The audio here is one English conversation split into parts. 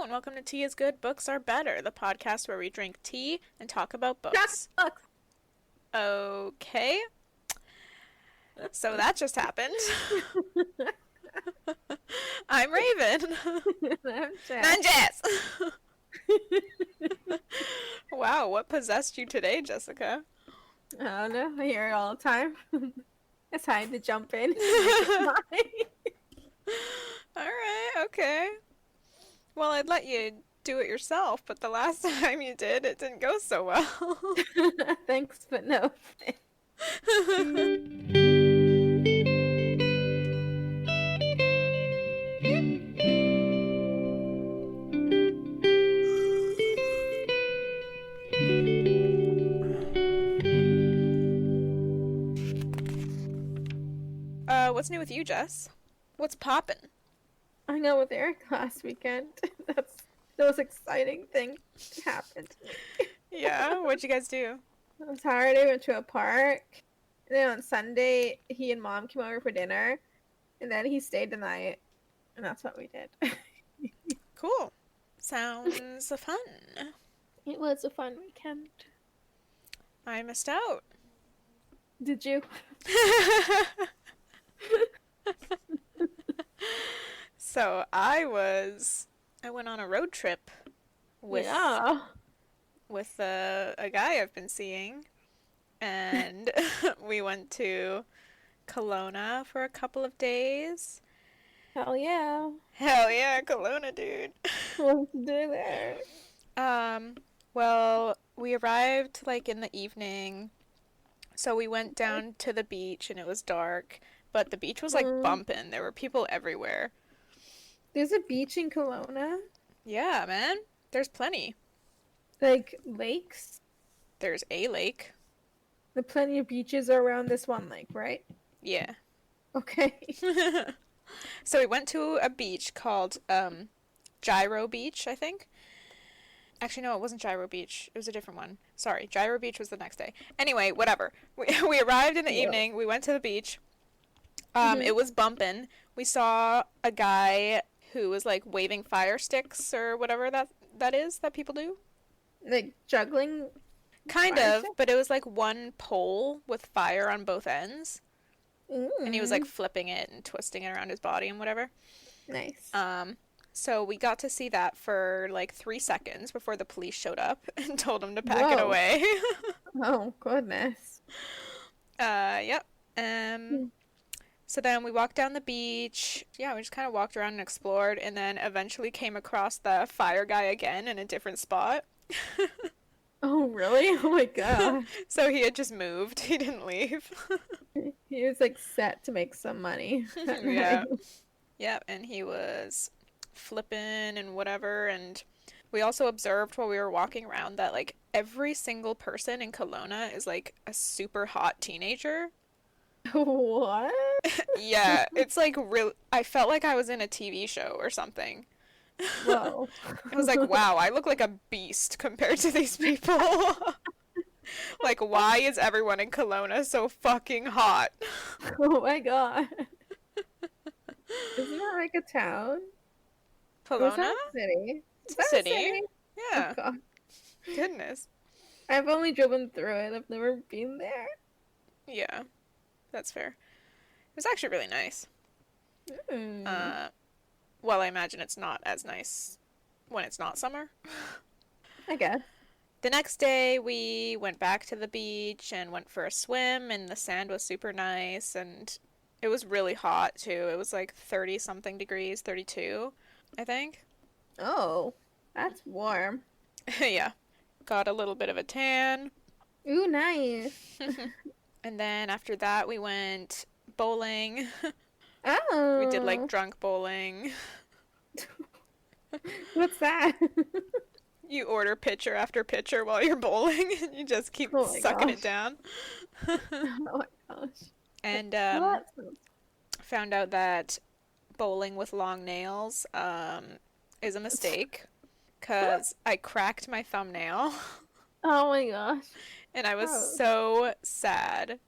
and welcome to Tea is Good, Books Are Better, the podcast where we drink tea and talk about Just books. books. Okay, so that just happened. I'm Raven. I'm I'm Jess. Jess. Wow, what possessed you today, Jessica? I don't know. I hear it all the time. It's time to jump in. Alright, okay. Well, I'd let you do it yourself, but the last time you did, it didn't go so well. Thanks, but no. What's new with you, Jess? What's poppin'? I know with Eric last weekend. That's the most exciting thing happened to me. Yeah, what'd you guys do? On Saturday, we went to a park. And then on Sunday, he and Mom came over for dinner. And then he stayed the night. And that's what we did. Cool. Sounds fun. It was a fun weekend. I missed out. Did you? So I went on a road trip with Yeah. a guy I've been seeing, and we went to Kelowna for a couple of days. Hell yeah. Hell yeah, Kelowna, dude. What to do there? Well, we arrived like in the evening, so we went down to the beach and it was dark, but the beach was like bumping. There were people everywhere. There's a beach in Kelowna? Yeah, man. There's plenty. Like lakes? There's a lake. The plenty of beaches are around this one lake, right? Yeah. Okay. So we went to a beach called Gyro Beach, I think. Actually, no, it wasn't Gyro Beach. It was a different one. Sorry, Gyro Beach was the next day. Anyway, whatever. We arrived in the evening. We went to the beach. It was bumping. We saw a guy who was like waving fire sticks or whatever that is that people do. Like juggling? Kind Fire of, sticks? but it was like one pole with fire on both ends. And he was like Mm. flipping it and twisting it around his body and whatever. Nice. So we got to see that for like 3 seconds before the police showed up and told him to pack it Whoa. away. Oh, goodness. Yep. So then we walked down the beach. Yeah, we just kind of walked around and explored, and then eventually came across the fire guy again in a different spot. Oh, really? Oh my god. So he had just moved. He didn't leave. He was like set to make some money. that Yeah. night. Yep, and he was flipping and whatever, and we also observed while we were walking around that like every single person in Kelowna is like a super hot teenager. What? Yeah, it's like real. I felt like I was in a TV show or something. Whoa. I was like, wow, I look like a beast compared to these people. Like, why is everyone in Kelowna so fucking hot? Oh my god. Isn't that like a town? Or is Kelowna? that a city? It's Is a that a city. city? Yeah, Oh god. goodness. I've only driven through it. I've never been there. Yeah, that's fair. It was actually really nice. Mm. Well, I imagine it's not as nice when it's not summer. I guess. The next day, we went back to the beach and went for a swim, and the sand was super nice, and it was really hot too. It was like 30 something degrees, 32, I think. Oh, that's warm. Yeah. Got a little bit of a tan. Ooh, nice. And then after that, we went bowling. Oh. We did like drunk bowling. What's that? You order pitcher after pitcher while you're bowling, and you just keep Oh my sucking gosh. it down. Oh my gosh. And Well, that sounds- found out that bowling with long nails is a mistake because I cracked my thumbnail Oh my gosh. and I was Gross. so sad.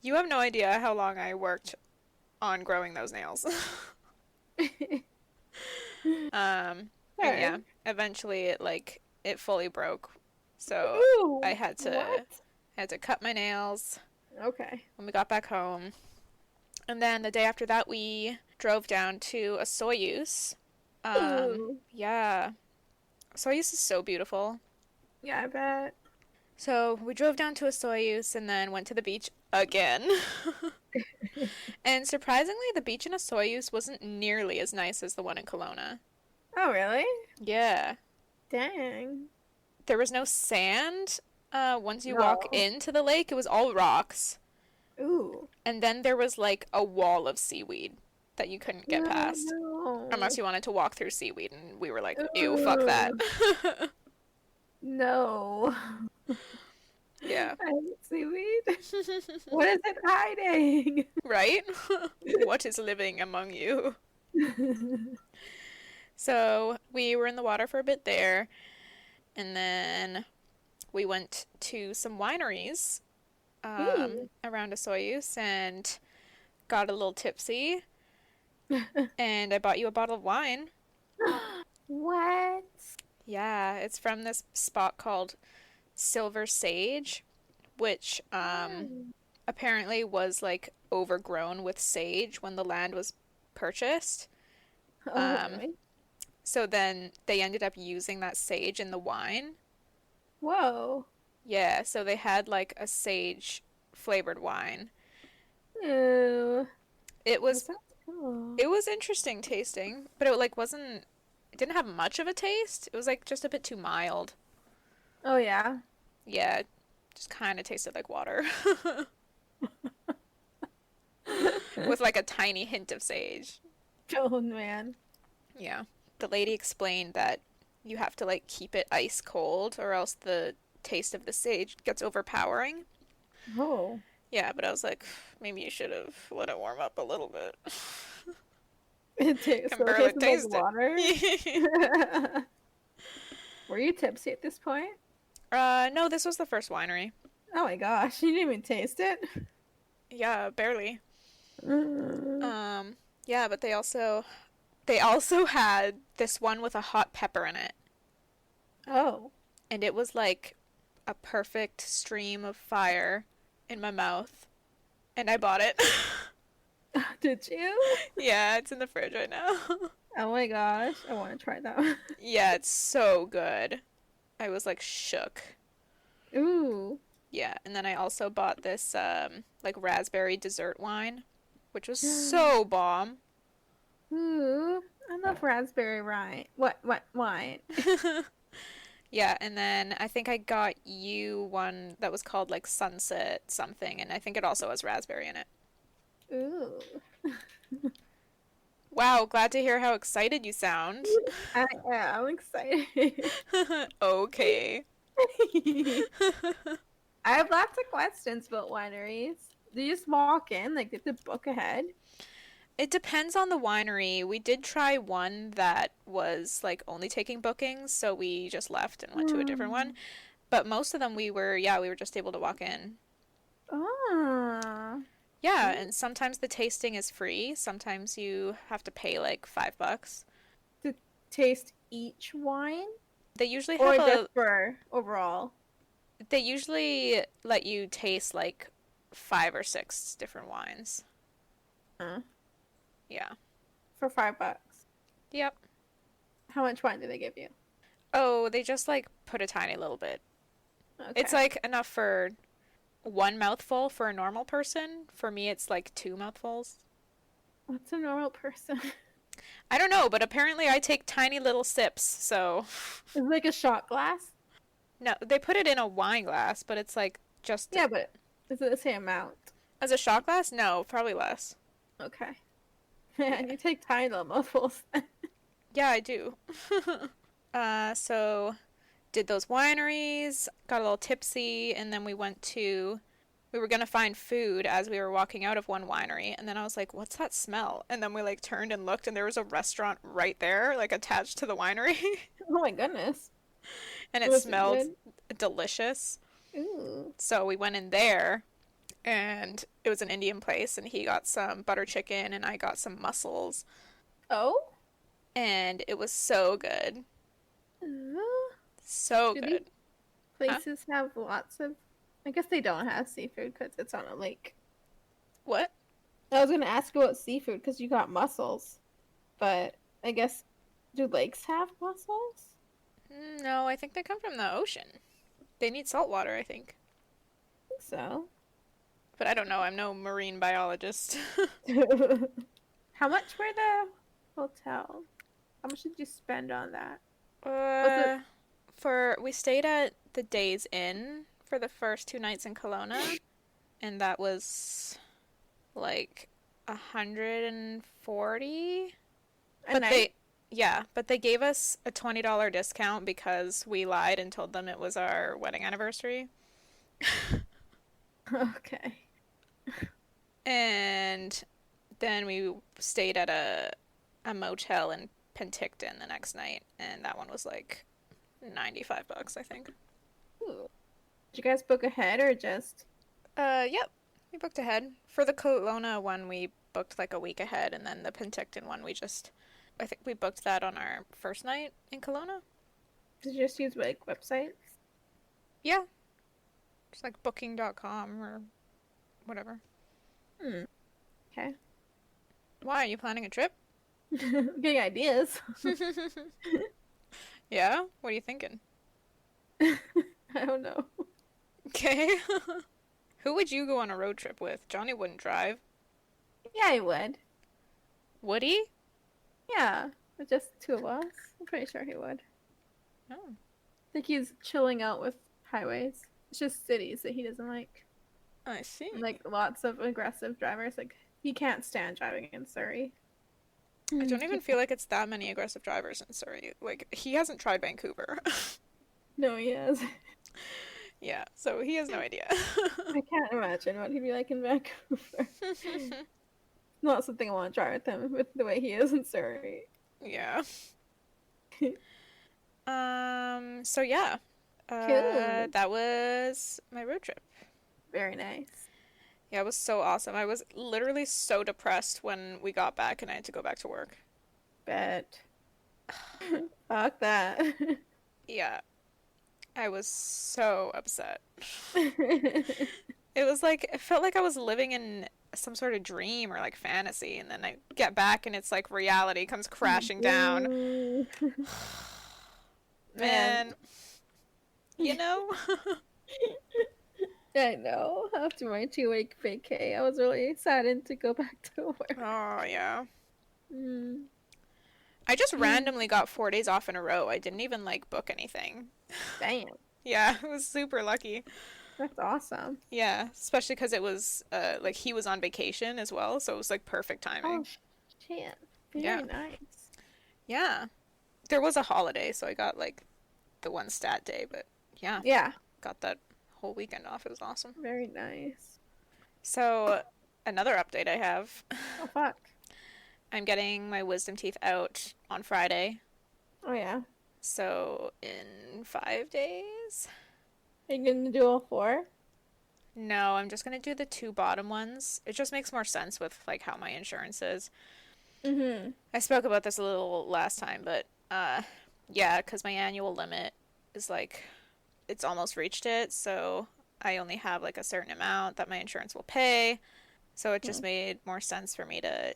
You have no idea how long I worked on growing those nails. And yeah, Sure. eventually it fully broke. So I Ooh, had what? to cut my nails Okay. when we got back home. And then the day after that we drove down to a Soyuz. Ooh. Yeah. Soyuz is so beautiful. Yeah, I bet. So we drove down to a Soyuz and then went to the beach again. And surprisingly, the beach in a Soyuz wasn't nearly as nice as the one in Kelowna. Oh, really? Yeah. Dang. There was no sand. Once you walk No. into the lake, it was all rocks. Ooh. And then there was like a wall of seaweed that you couldn't get Oh, past unless no. you wanted to walk through seaweed. And we were like, ew, fuck that. Ooh. No. Yeah. I hate seaweed. What is it hiding? Right? What is living among you? So we were in the water for a bit there, and then we went to some wineries Ooh. around Osoyoos and got a little tipsy, and I bought you a bottle of wine. What? Yeah, it's from this spot called Silver Sage, which apparently was like overgrown with sage when the land was purchased. Oh, Um, really? so then they ended up using that sage in the wine. Whoa. Yeah, so they had like a sage flavored wine. Ew. It That was sounds cool. it was interesting tasting, but it like wasn't it didn't have much of a taste. It was like just a bit too mild. Oh, yeah. Yeah, it just kind of tasted like water with like a tiny hint of sage. Oh, man. Yeah. The lady explained that you have to like keep it ice cold or else the taste of the sage gets overpowering. Oh. Yeah, but I was like, maybe you should have let it warm up a little bit. It tastes Can so it barely tastes taste like water. it. Were you tipsy at this point? No, this was the first winery. Oh my gosh, you didn't even taste it? Yeah, barely. Mm. Um, yeah, but they also had this one with a hot pepper in it, Oh. and it was like a perfect stream of fire in my mouth, and I bought it. Did you? Yeah, it's in the fridge right now. Oh my gosh, I want to try that one. Yeah, it's so good. I was like shook. Ooh. Yeah, and then I also bought this like raspberry dessert wine, which was so bomb. Ooh. I love raspberry wine. What wine? Yeah, and then I think I got you one that was called like Sunset something, and I think it also has raspberry in it. Ooh. Wow, glad to hear how excited you sound. I am excited. Okay. I have lots of questions about wineries. Do you just walk in, like, get the book ahead? It depends on the winery. We did try one that was like only taking bookings, so we just left and went to a different one. But most of them we were just able to walk in. Ah. Yeah, and sometimes the tasting is free. Sometimes you have to pay like $5. To taste each wine? They usually Or have a just for overall? they usually let you taste like 5 or 6 different wines. Uh, Yeah. for $5. Yep. How much wine do they give you? Oh, they just like put a tiny little bit. Okay. It's like enough for one mouthful for a normal person. For me, it's like 2 mouthfuls. What's a normal person? I don't know, but apparently I take tiny little sips, so. Is it like a shot glass? No, they put it in a wine glass, but it's like just. Yeah, but is it the same amount? As a shot glass? No, probably less. Okay. Man, you take tiny little mouthfuls. Yeah, I do. So did those wineries, got a little tipsy, and then we were gonna find food as we were walking out of one winery, and then I was like, what's that smell? And then we like turned and looked, and there was a restaurant right there, like attached to the winery. Oh my goodness. And it Was it smelled good? delicious. Ooh. So we went in there, and it was an Indian place, and he got some butter chicken, and I got some mussels. Oh? and it was so good. Uh, So do these good. Huh? places have lots of? I guess they don't have seafood because it's on a lake. What? I was gonna ask about seafood because you got mussels, but I guess do lakes have mussels? No, I think they come from the ocean. They need salt water, I think. I think so. But I don't know. I'm no marine biologist. How much were the hotels? How much did you spend on that? Was it uh, we stayed at the Days Inn for the first 2 nights in Kelowna, and that was like 140. a But night? they gave us a $20 discount because we lied and told them it was our wedding anniversary. Okay. And then we stayed at a motel in Penticton the next night, and that one was like $95, I think. Ooh. Did you guys book ahead or just? Yep. We booked ahead. For the Kelowna one, we booked like a week ahead, and then the Penticton one, I think we booked that on our first night in Kelowna. Did you just use like websites? Yeah, just like booking.com or whatever. Hmm. Okay. Why, are you planning a trip? Getting ideas. Yeah? What are you thinking? I don't know. Okay. Who would you go on a road trip with? Johnny wouldn't drive. Yeah, I would. Would he? Yeah, with just two of us. I'm pretty sure he would. Oh, I think he's chilling out with highways. It's just cities that he doesn't like. I see. And, like lots of aggressive drivers. Like he can't stand driving in Surrey. I don't even feel like it's that many aggressive drivers in Surrey. Like, he hasn't tried Vancouver. No, he is. Yeah, so he has no idea. I can't imagine what he'd be like in Vancouver. Not something I want to try with him with the way he is in Surrey. Yeah. So yeah. Cool. That was my road trip. Very nice. Yeah, it was so awesome. I was literally so depressed when we got back and I had to go back to work. Bet. Fuck that. Yeah, I was so upset. It was like, it felt like I was living in some sort of dream or like fantasy, and then I get back and it's like reality comes crashing down. Ooh. Man, Man, you know? I know. After my 2 week vacay, I was really saddened to go back to work. Oh, yeah. Mm. I just randomly got 4 days off in a row. I didn't even like book anything. Damn, Yeah, it was super lucky. that's awesome. Yeah, especially because it was like he was on vacation as well, so it was like perfect Oh timing. shit, very Yeah. nice. Yeah. There was a holiday, so I got like the one stat day, but yeah, Yeah, got that whole weekend off. It was awesome. very nice. So, another update I have. Oh fuck. I'm getting my wisdom teeth out on Friday. Oh yeah. So, in 5 days? Are you gonna do all four? No, I'm just gonna do the two bottom ones. It just makes more sense with like how my insurance is. Mm-hmm. I spoke about this a little last time, but yeah, because my annual limit is like it's almost reached it, so I only have like a certain amount that my insurance will pay. So it just made more sense for me to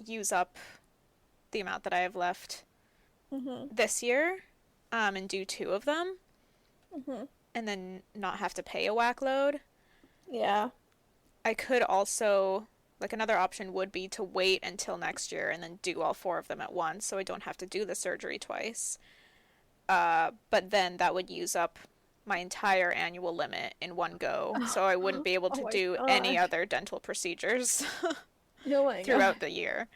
use up the amount that I have left Mm-hmm. this year, and do two of them, Mm-hmm. and then not have to pay a whack load. Yeah. I could also, like, another option would be to wait until next year and then do all four of them at once so I don't have to do the surgery twice. But then that would use up my entire annual limit in one go, so I wouldn't be able Oh to my do any gosh. other dental procedures Oh my god. throughout the year.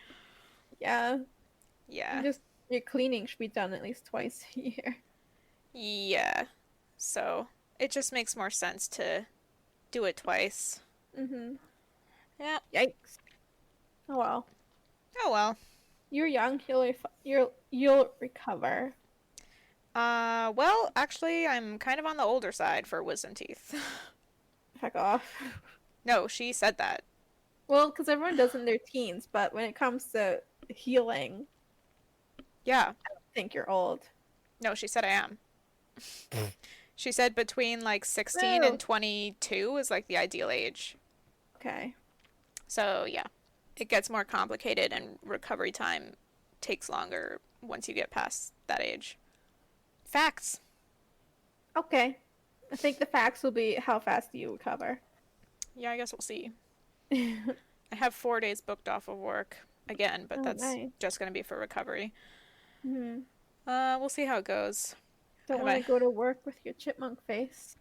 Yeah. Yeah. Just your cleaning should be done at least twice a year. Yeah. So it just makes more sense to do it twice. Mm-hmm. Yeah. Yikes. Oh well. Oh well. You're young. You'll recover. Well, actually, I'm kind of on the older side for wisdom teeth. Fuck off. No, she said that. Well, because everyone does in their teens, but when it comes to healing, Yeah. Think you're old. No, she said I am. She said between like 16 No. and 22 is like the ideal age. Okay. So, yeah. It gets more complicated and recovery time takes longer once you get past that age. Facts. Okay. I think the facts will be how fast do you recover. Yeah, I guess we'll see. I have 4 days booked off of work again, but Oh, that's nice. just going to be for recovery. Hmm. We'll see how it goes. Don't Have want to I? go to work with your chipmunk face.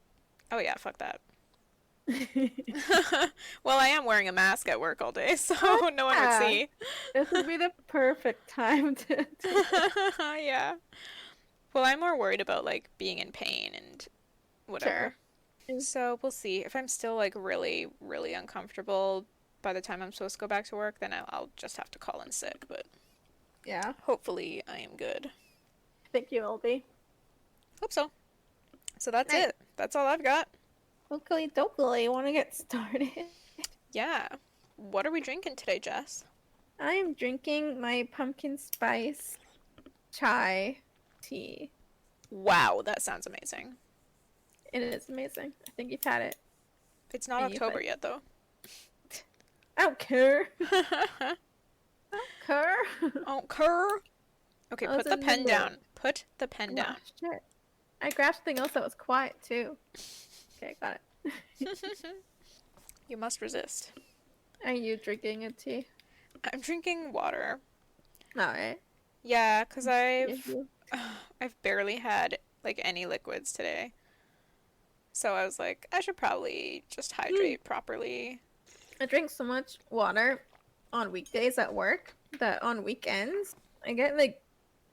Oh yeah, fuck that. Well, I am wearing a mask at work all day, so no one would Yeah. see. This would be the perfect time to Yeah. Well, I'm more worried about like being in pain and whatever. Sure. So we'll see. If I'm still like really, really uncomfortable by the time I'm supposed to go back to work, then I'll just have to call in sick. But Yeah. hopefully, I am good. I think you will be. Hope so. So that's Nice. it. That's all I've got. Oakley dokley, want to get started? Yeah. What are we drinking today, Jess? I am drinking my pumpkin spice chai tea. Wow, that sounds amazing. It is amazing. I think you've had it. It's not And you've October had- yet, though. I don't care. I don't care. Oh, cur. Okay, I was put the in pen limbo. down. Put the pen down. Oh, shit. I grabbed something else that was quiet too. Okay, got it. You must resist. Are you drinking a tea? I'm drinking water. Alright. Yeah, because I've barely had like any liquids today. So I was like, I should probably just hydrate properly. I drink so much water on weekdays at work that on weekends I get like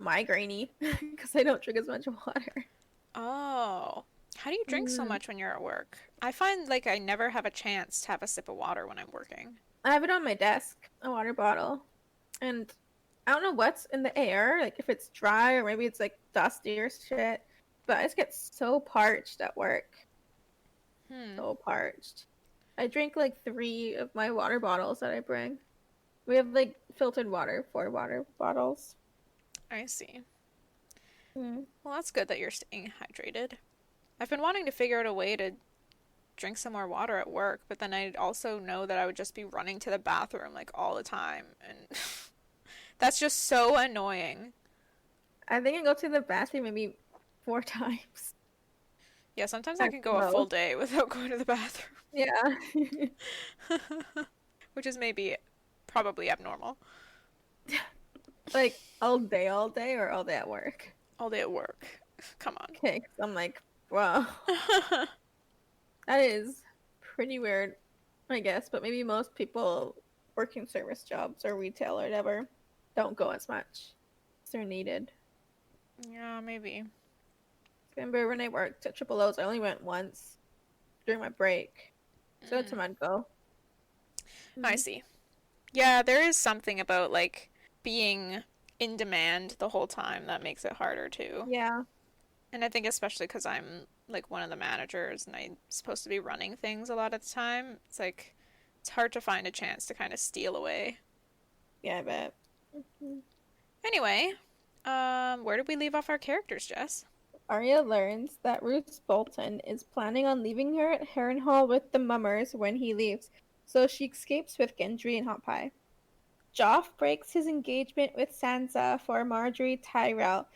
migrainey because I don't drink as much water. Oh. How do you drink so much when you're at work? I find like I never have a chance to have a sip of water when I'm working. I have it on my desk, a water bottle, and I don't know what's in the air, like if it's dry or maybe it's like dusty or shit, but I just get so parched at work. So parched. I drink like 3 of my water bottles that I bring. We have like filtered water, 4 water bottles. I see. Mm. Well, that's good that you're staying hydrated. I've been wanting to figure out a way to drink some more water at work, but then I also know that I would just be running to the bathroom like all the time, and that's just so annoying. I think I go to the bathroom maybe 4 times. Yeah, sometimes I At can go a full most. day without going to the bathroom, Yeah. which is maybe probably abnormal. Like all day, or all day at work. All day at work. Come on. Okay, 'cause I'm like, wow, that is pretty weird, I guess. But maybe most people working service jobs or retail or whatever don't go as much as they're needed. Yeah, maybe. I remember when I worked at Triple O's, I only went once during my break. So to Medco. I see. Yeah, there is something about like being in demand the whole time that makes it harder too. Yeah. And I think especially because I'm like one of the managers and I'm supposed to be running things a lot of the time, it's like it's hard to find a chance to kind of steal away. Yeah, I bet. Anyway, where did we leave off our characters, Jess? Arya learns that Ruth Bolton is planning on leaving her at Harrenhal with the Mummers when he leaves, so she escapes with Gendry and Hot Pie. Joff breaks his engagement with Sansa for Marjorie Tyrell,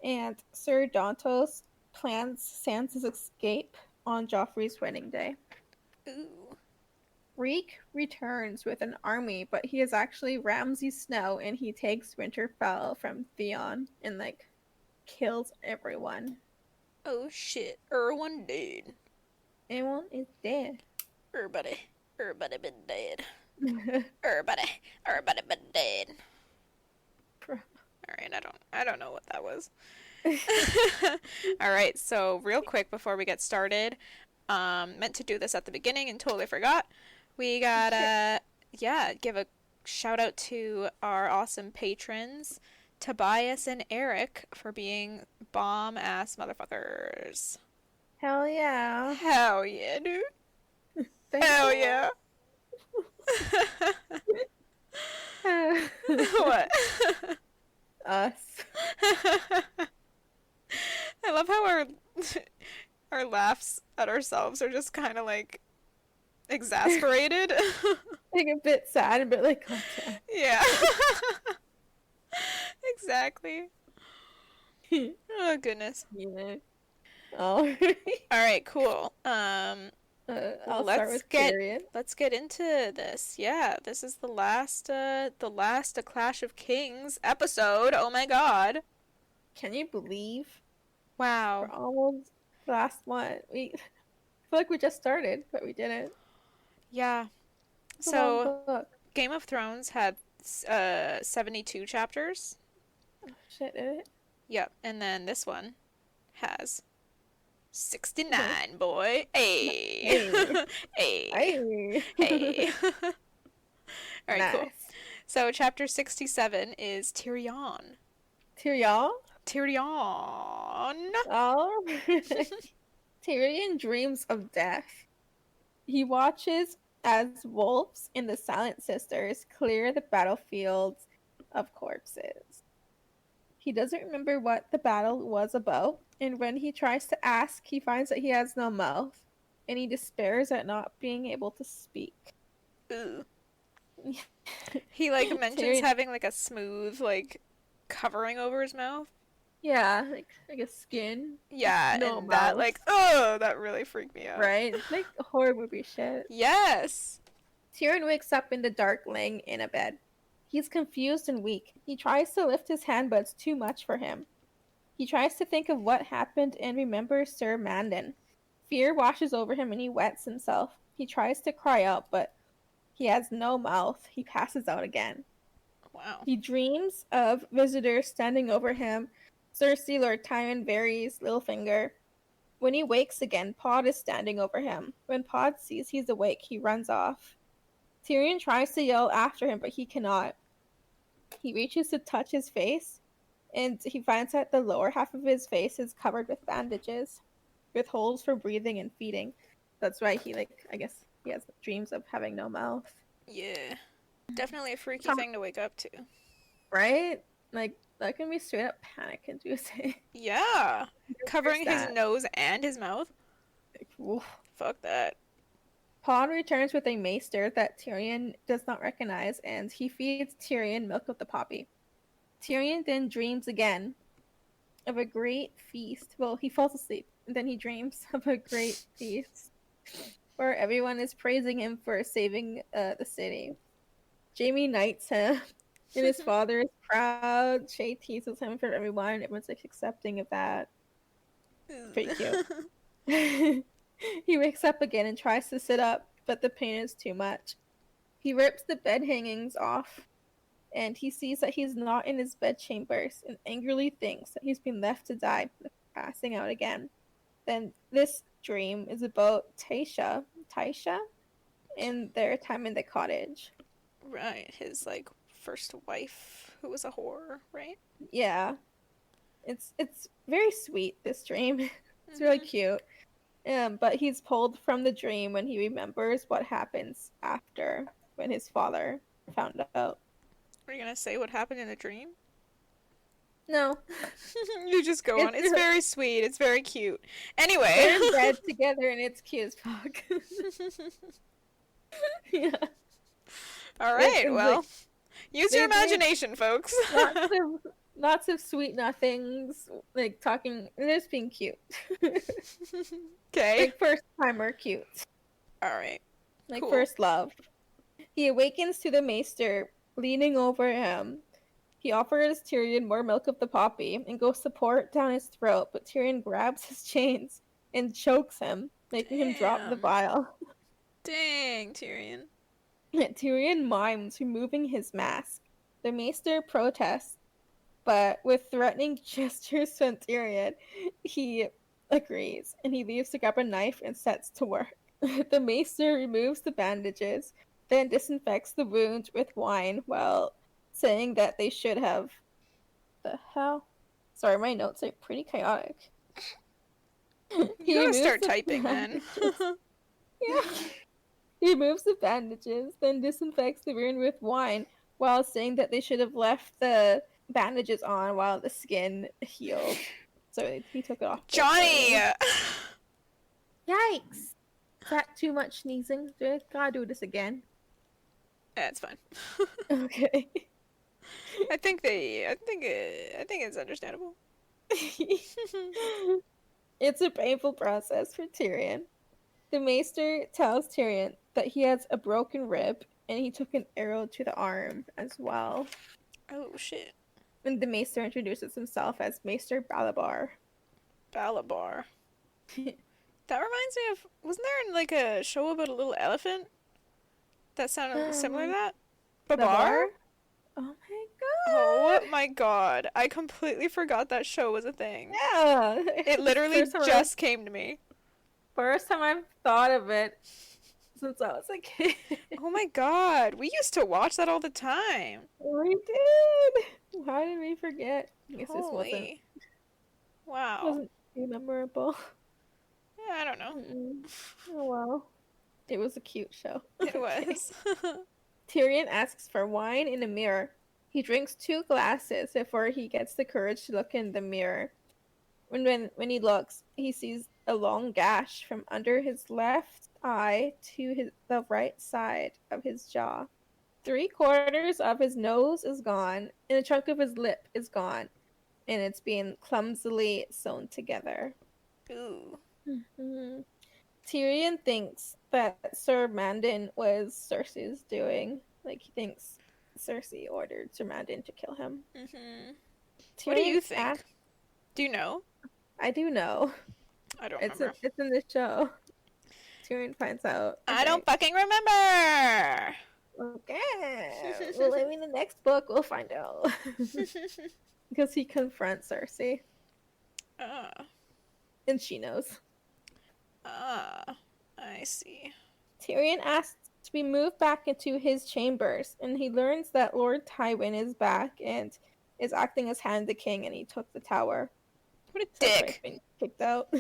and Sir Dantos plans Sansa's escape on Joffrey's wedding day. Ooh. Reek returns with an army, but he is actually Ramsay Snow, and he takes Winterfell from Theon and like kills everyone. Oh shit, Erwin dead. Everyone is dead. Everybody been dead. Everybody been dead. Bro. Alright, I don't know what that was. Alright, so real quick before we get started, meant to do this at the beginning and totally forgot. We gotta, give a shout out to our awesome patrons, Tobias and Eric, for being bomb ass motherfuckers. Hell yeah. Hell yeah, dude. Thank Hell you. yeah. What? Us. I love how our our laughs at ourselves are just kind of like exasperated. Like a bit sad, a bit like, oh Yeah. Exactly. damn. Oh goodness. Yeah. All All right, cool. I'll start Let's with get Tyrion. let's get into this. Yeah, this is the last A Clash of Kings episode. Oh my God. Can you believe we're Wow. almost the last one? I feel like we just started, but we didn't. Yeah. It's a long So, book. Game of Thrones had 72 chapters. Oh, shit, did it? Yep, and then this one has Okay. 69, boy. Hey. Hey. Hey. Hey. Hey. All right, cool. Nice. So, chapter 67 is Tyrion. Tyrion? Tyrion. Oh. Tyrion dreams of death. He watches as wolves and the Silent Sisters clear the battlefields of corpses. He doesn't remember what the battle was about, and when he tries to ask, he finds that he has no mouth, and he despairs at not being able to speak. Ooh. He like mentions Tyrion, having like a smooth like covering over his mouth. yeah, like a skin, Yeah, no and that mouth, like oh, that really freaked me out. right? It's like horror movie shit. Yes. Tyrion wakes up in the dark, laying in a bed. He's confused and weak. He tries to lift his hand, but it's too much for him. He tries to think of what happened and remembers Sir Mandan. Fear washes over him and he wets himself. He tries to cry out, but he has no mouth. He passes out again. Wow. He dreams of visitors standing over him. Cersei, Lord Tywin, Varys, Littlefinger. When he wakes again, Pod is standing over him. When Pod sees he's awake, he runs off. Tyrion tries to yell after him, but he cannot. He reaches to touch his face, and he finds that the lower half of his face is covered with bandages, with holes for breathing and feeding. That's why he, like, I guess he has dreams of having no mouth. Yeah. Definitely a freaky thing to wake up to. Right? Like, that can be straight up panic inducing. Yeah. Covering his that. nose and his mouth. Like, oof. Fuck that. Pawn returns with a maester that Tyrion does not recognize, and he feeds Tyrion milk of the poppy. Tyrion then dreams again of a great feast. Well, he falls asleep, and then he dreams of a great feast where everyone is praising him for saving the city. Jaime knights him, and his father is proud. Shay teases him for everyone. Everyone's like accepting of that. Pretty cute. He wakes up again and tries to sit up, but the pain is too much. He rips the bed hangings off, and he sees that he's not in his bedchambers and angrily thinks that he's been left to die, passing out again. Then this dream is about Taisha, and their time in the cottage. Right. His like first wife who was a whore, right? Yeah. It's very sweet, this dream. It's really cute. But he's pulled from the dream when he remembers what happens after when his father found out. Are you gonna say what happened in the dream? No. You just go on. It's very sweet. It's very cute. Anyway. They're in bed together and it's cute as fuck. Yeah. All right. It's Well, like, use your imagination, folks. lots of sweet nothings, like talking, and just being cute. Okay. Like first timer cute. All right. Like Cool. first love. He awakens to the maester, leaning over him. He offers Tyrion more milk of the poppy and goes to pour it down his throat, but Tyrion grabs his chains and chokes him, making him drop the Damn. vial. Dang, Tyrion. Tyrion mimes removing his mask. The maester protests, but with threatening gestures from Tyrion, he agrees, and he leaves to grab a knife and sets to work. The maester removes the bandages, then disinfects the wound with wine while saying that they should have... The hell? Sorry, my notes are pretty chaotic. You gotta removes start the typing, man. Yeah. He removes the bandages, then disinfects the wound with wine while saying that they should have left the bandages on while the skin healed. So he took it off. Johnny! Yikes! Is that too much sneezing? Do I gotta do this again? Yeah, it's fine. Okay. I think it's understandable. It's a painful process for Tyrion. The Maester tells Tyrion that he has a broken rib and he took an arrow to the arm as well. Oh shit. And the Maester introduces himself as Maester Balabar. Balabar. That reminds me of, wasn't there like a show about a little elephant that sounded similar to that? Babar? Oh my god! Oh my god. I completely forgot that show was a thing. Yeah! It literally First time just came to me. First time I've thought of it since I was a kid. Oh my god. We used to watch that all the time. We did! How did we forget? I guess this Holy. Wow. wasn't too memorable. Yeah, I don't know. Oh well. It was a cute show. It was. Tyrion asks for wine in a mirror. He drinks 2 glasses before he gets the courage to look in the mirror. When he looks, he sees a long gash from under his left eye to the right side of his jaw. 3/4 of his nose is gone, and a chunk of his lip is gone, and it's being clumsily sewn together. Ooh. Tyrion thinks that Sir Mandon was Cersei's doing. Like, he thinks Cersei ordered Sir Mandon to kill him. What do you Tyrion think? asks- Do you know? I do know. I don't It's remember. it's in the show. Tyrion finds out. I don't fucking remember! Okay. Well, maybe in the next book we'll find out. Because he confronts Cersei. And she knows. I see. Tyrion asks to be moved back into his chambers, and he learns that Lord Tywin is back and is acting as Hand the King, and he took the tower. What a So dick. Been kicked out.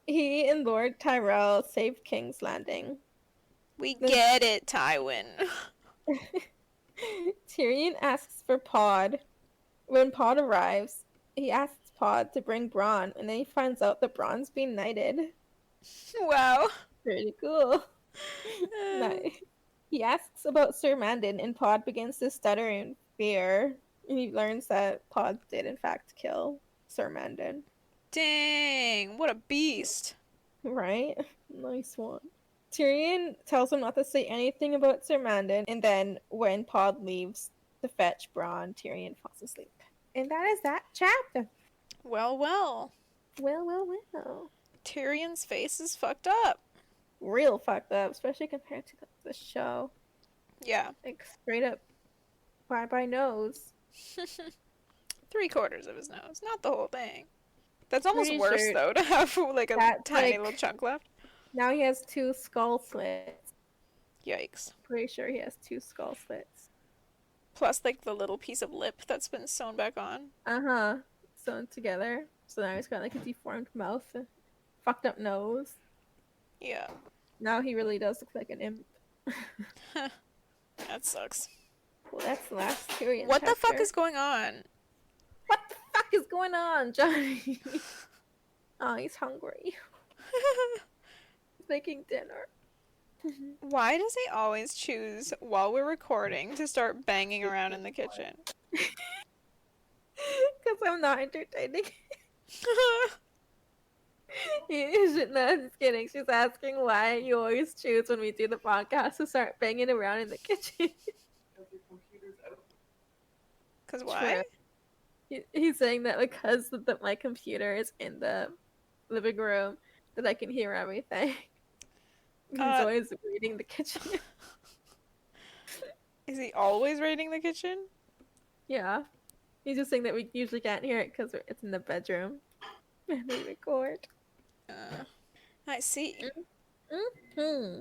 He and Lord Tyrell saved King's Landing. We get it, Tywin. Tyrion asks for Pod. When Pod arrives, he asks Pod to bring Bronn, and then he finds out that Bronn's being knighted. Wow. Pretty cool. Nice. He asks about Sir Mandon, and Pod begins to stutter in fear. And he learns that Pod did, in fact, kill Sir Mandon. Dang, what a beast. Right? Nice one. Tyrion tells him not to say anything about Sir Mandon, and then when Pod leaves to fetch Bronn, Tyrion falls asleep. And that is that chapter. Well, well. Well. Tyrion's face is fucked up. Real fucked up, especially compared to the show. Yeah. Like, straight up bye-bye nose. 3/4 of his nose, not the whole thing. That's almost Pretty worse, sure though, to have like a that's, tiny like- little chunk left. Now he has 2 skull slits. Yikes. Pretty sure he has 2 skull slits. Plus, like, the little piece of lip that's been sewn back on. Uh-huh. Sewn together. So now he's got like a deformed mouth, a fucked up nose. Yeah. Now he really does look like an imp. That sucks. Well, that's the last Tyrion What the fuck chapter. is going on? What the fuck is going on, Johnny? Oh, he's hungry. He's making dinner. Why does he always choose, while we're recording, to start banging around in the kitchen? Because I'm not entertaining. You should know, just kidding. She's asking why you always choose when we do the podcast to start banging around in the kitchen. Because why? He's saying that because my computer is in the living room, that I can hear everything. He's always reading the kitchen. Is he always raiding the kitchen? Yeah. He's just saying that we usually can't hear it because it's in the bedroom. And we record. I see. Hmm.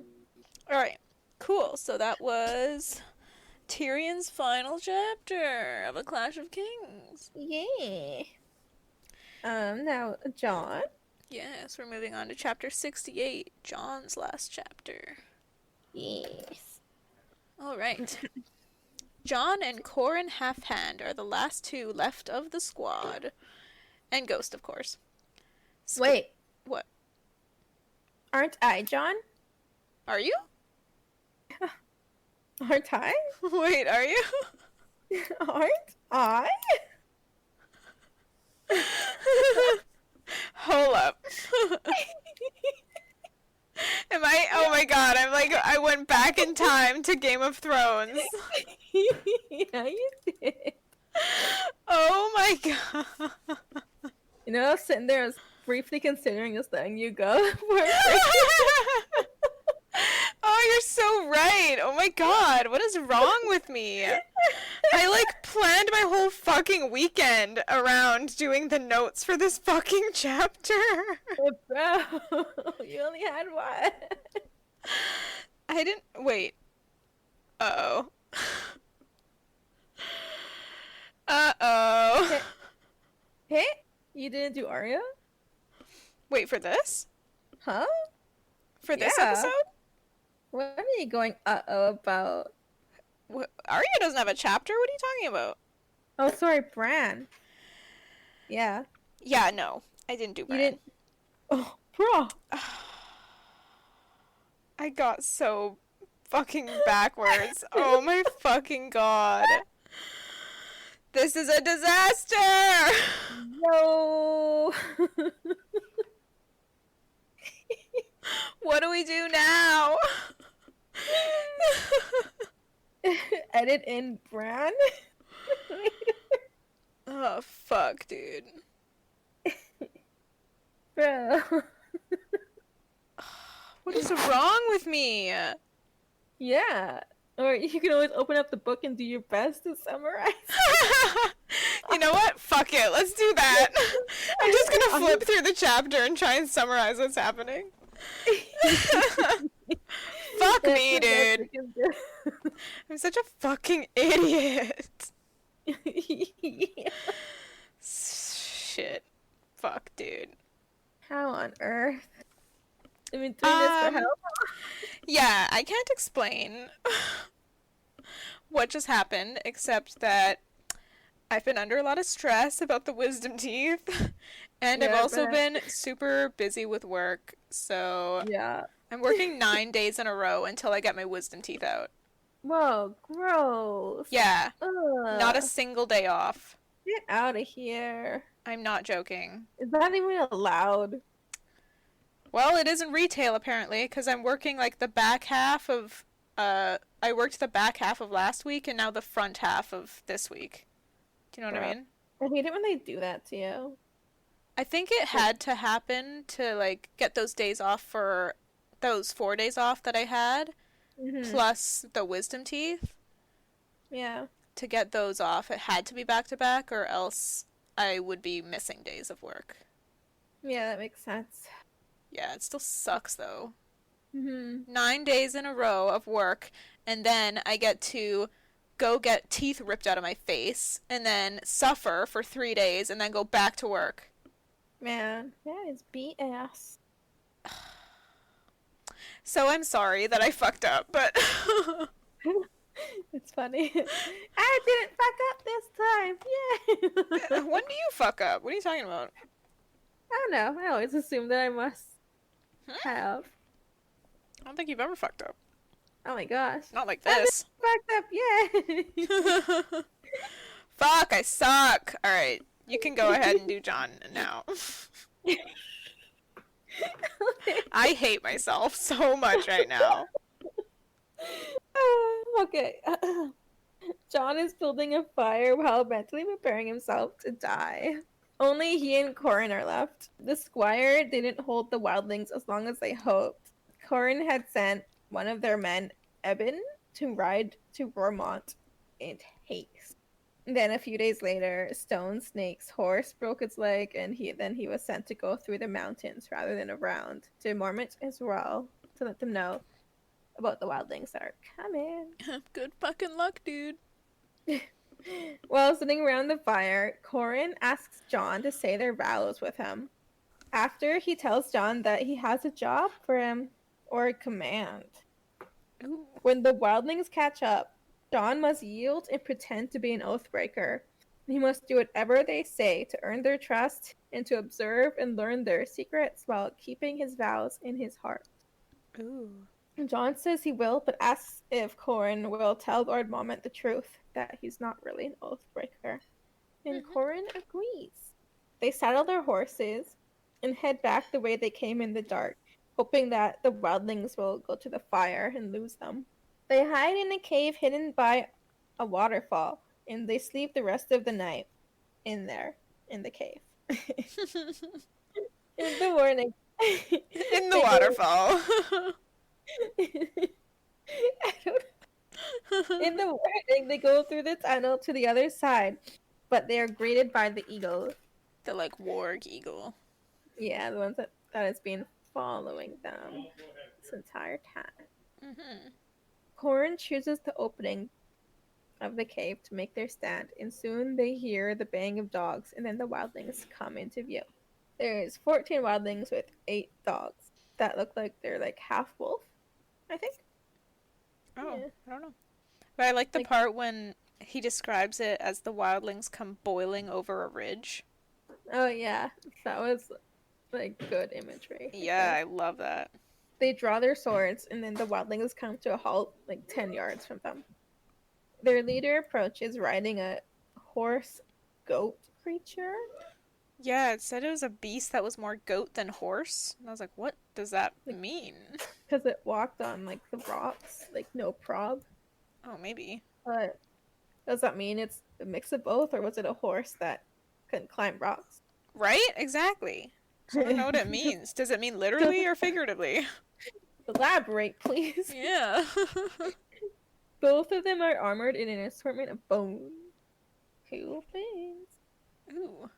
Alright, cool. So that was Tyrion's final chapter of A Clash of Kings. Yeah. Now, John. Yes, we're moving on to chapter 68, John's last chapter. Yes. Alright. John and Corin Halfhand are the last two left of the squad. And Ghost, of course. Wait, What? aren't I John? Are you? Aren't I? Wait, are you? Aren't I? Hold up. Am I? Oh my god, I'm like, I went back in time to Game of Thrones. Yeah, you did. Oh my god. You know, I was sitting there, I was briefly considering just letting you go for a break. Oh, you're so right. Oh my god, what is wrong with me? I like planned my whole fucking weekend around doing the notes for this fucking chapter. Bro, you only had one. I didn't wait. Uh-oh. Uh-oh. Hey, you didn't do Arya? Wait, for this? Huh? For this Yeah. episode? What are you going uh-oh about? Arya doesn't have a chapter? What are you talking about? Oh, sorry, Bran. Yeah. Yeah, no. I didn't do You Bran. didn't... Oh, bro. I got so fucking backwards. Oh my fucking god. This is a disaster! No. What do we do now? Edit in Bran. Oh, fuck, dude. Bro. What is wrong with me? Yeah. Or you can always open up the book and do your best to summarize. You know what? Fuck it. Let's do that. I'm just gonna flip through the chapter and try and summarize what's happening. Fuck me, dude. I'm such a fucking idiot. Yeah. Shit. Fuck, dude. How on earth? I've been doing this for how long? Yeah, I can't explain what just happened, except that I've been under a lot of stress about the wisdom teeth, and Yeah, I've I also bet. been super busy with work, so Yeah. I'm working 9 days in a row until I get my wisdom teeth out. Whoa, gross. Yeah, Ugh. not a single day off. Get out of here. I'm not joking. Is that even allowed? Well, it isn't retail apparently, because I'm working like the back half of, I worked the back half of last week and now the front half of this week. Do you know what I Bruh. mean? I hate it when they do that to you. I think it had to happen to like get those days off for those 4 days off that I had, Mhm. plus the wisdom teeth. Yeah. To get those off, it had to be back to back, or else I would be missing days of work. Yeah, that makes sense. Yeah, it still sucks though. Mhm. 9 days in a row of work, and then I get to go get teeth ripped out of my face, and then suffer for 3 days, and then go back to work. Man, that is BS. So I'm sorry that I fucked up, but It's funny. I didn't fuck up this time. Yeah. when do you fuck up? What are you talking about? I don't know. I always assume that I must Hmm? have. I don't think you've ever fucked up. Oh my gosh. Not like I this. fucked up. Yeah. Fuck, I suck. Alright, you can go ahead and do John now. I hate myself so much right now. Okay. John is building a fire while mentally preparing himself to die. Only he and Corin are left. The squire didn't hold the wildlings as long as they hoped. Corin had sent one of their men, Eben, to ride to Vermont in haste. Then a few days later, Stone Snake's horse broke its leg, and he was sent to go through the mountains rather than around to Mormont as well to let them know about the wildlings that are coming. Good fucking luck, dude. While sitting around the fire, Corin asks John to say their vows with him. After he tells John that he has a job for him or a command. Ooh. When the wildlings catch up, John must yield and pretend to be an oathbreaker. He must do whatever they say to earn their trust and to observe and learn their secrets while keeping his vows in his heart. Ooh. John says he will, but asks if Corin will tell Lord Momont the truth, that he's not really an oathbreaker. And Corin agrees. They saddle their horses and head back the way they came in the dark, hoping that the wildlings will go to the fire and lose them. They hide in a cave hidden by a waterfall, and they sleep the rest of the night in there, in the cave. In the morning, In the they go- waterfall. I don't In the morning, they go through the tunnel to the other side, but they are greeted by the eagle. The like warg eagle. Yeah, the ones that has been following them this entire time. Mm-hmm. Corin chooses the opening of the cave to make their stand, and soon they hear the baying of dogs, and then the wildlings come into view. There's 14 wildlings with 8 dogs that look like they're like half wolf, I think. Oh, Yeah. I don't know. But I like the Like- part when he describes it as the wildlings come boiling over a ridge. Oh yeah, that was like good imagery. Yeah, I love that. They draw their swords, and then the wildlings come to a halt like 10 yards from them. Their leader approaches riding a horse goat creature. Yeah, it said it was a beast that was more goat than horse. And I was like, what does that mean? Because it walked on like the rocks, like no prob. Oh, maybe. But does that mean it's a mix of both, or was it a horse that couldn't climb rocks? Right? Exactly. So I don't know what it means. Does it mean literally or figuratively? Elaborate, please. Yeah. Both of them are armored in an assortment of bone. Cool things. Ooh.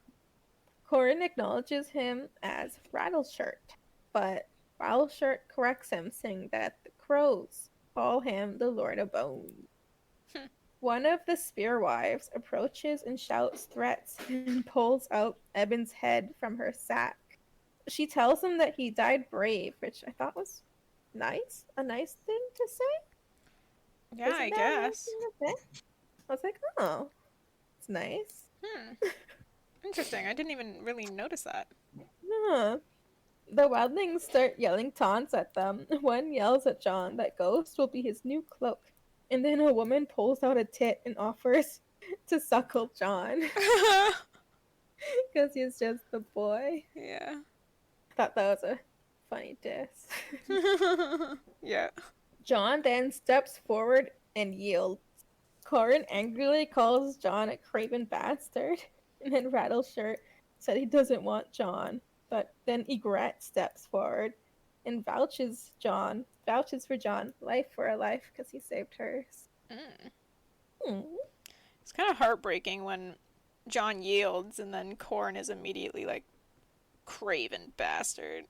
Corin acknowledges him as Rattleshirt, but Rattleshirt corrects him, saying that the crows call him the Lord of Bone. One of the spearwives approaches and shouts threats and pulls out Eben's head from her sack. She tells him that he died brave, which I thought was nice. A nice thing to say. Yeah, Isn't I that a nice guess. thing to say? I was like, oh, it's nice. Interesting. I didn't even really notice that. Huh. The wildlings start yelling taunts at them. One yells at John that Ghost will be his new cloak. And then a woman pulls out a tit and offers to suckle John because he's just a boy. Yeah. Thought that was a funny diss. Yeah. John then steps forward and yields. Corin angrily calls John a craven bastard, and then Rattleshirt said he doesn't want John. But then Egret steps forward and vouches for John, life for a life, because he saved hers. It's kind of heartbreaking when John yields and then Corn is immediately like, craven bastard.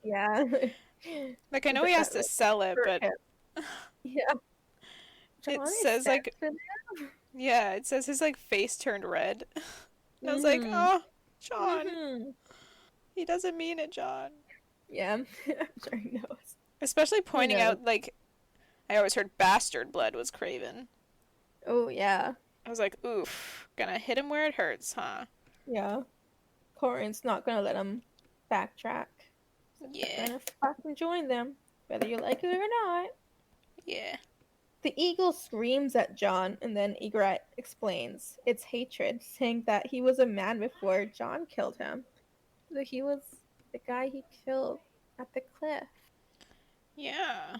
Yeah. Like, I know he has to sell it, but Yeah. it John is says like, sensitive. yeah, it says his like face turned red. And I was like, Mhm. oh, John, Mhm. he doesn't mean it, John. Yeah, I'm sure he knows. Especially pointing knows? out, like, I always heard bastard blood was Craven. Oh, yeah. I was like, oof, gonna hit him where it hurts, huh? Yeah. Corin's not gonna let him backtrack. Yeah, Gonna fucking join them, whether you like it or not. yeah. The eagle screams at John, and then Egret explains its hatred, saying that he was a man before John killed him. That he was the guy he killed at the cliff. Yeah.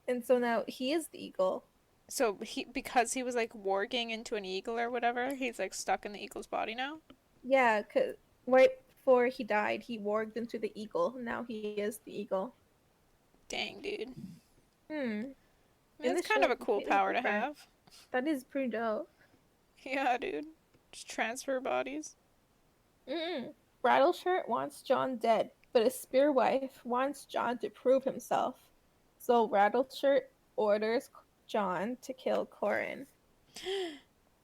And so now he is the eagle. So because he was like warging into an eagle or whatever, he's like stuck in the eagle's body now? Yeah, because right before he died, he warged into the eagle. Now he is the eagle. Dang, dude. Hmm. I mean, In that's the kind of show, a cool completely power to different. have. That is pretty dope. Yeah, dude. Just transfer bodies. Rattleshirt wants John dead, but his spear wife wants John to prove himself. So Rattleshirt orders John to kill Corin.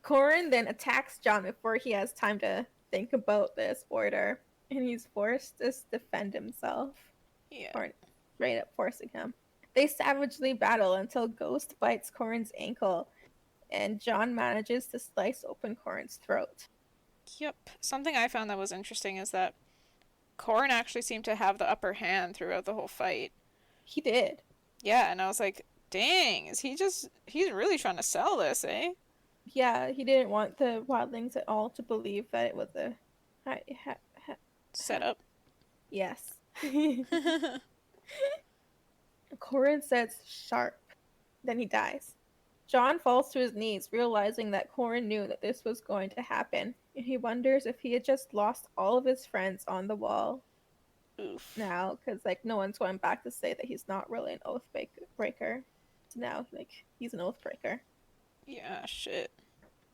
Corin then attacks John before he has time to think about this order, and he's forced to defend himself. Yeah. Or straight up forcing him. They savagely battle until Ghost bites Corin's ankle, and John manages to slice open Corin's throat. Yep. Something I found that was interesting is that Corin actually seemed to have the upper hand throughout the whole fight. He did. Yeah, and I was like, dang, he's really trying to sell this, eh? Yeah, he didn't want the wildlings at all to believe that it was a... Set up. Yes. Corin says sharp. Then he dies. John falls to his knees, realizing that Corin knew that this was going to happen, and he wonders if he had just lost all of his friends on the wall Oof. now, because like no one's going back to say that he's not really an oath breaker. So now, like, he's an oath breaker. Yeah, shit.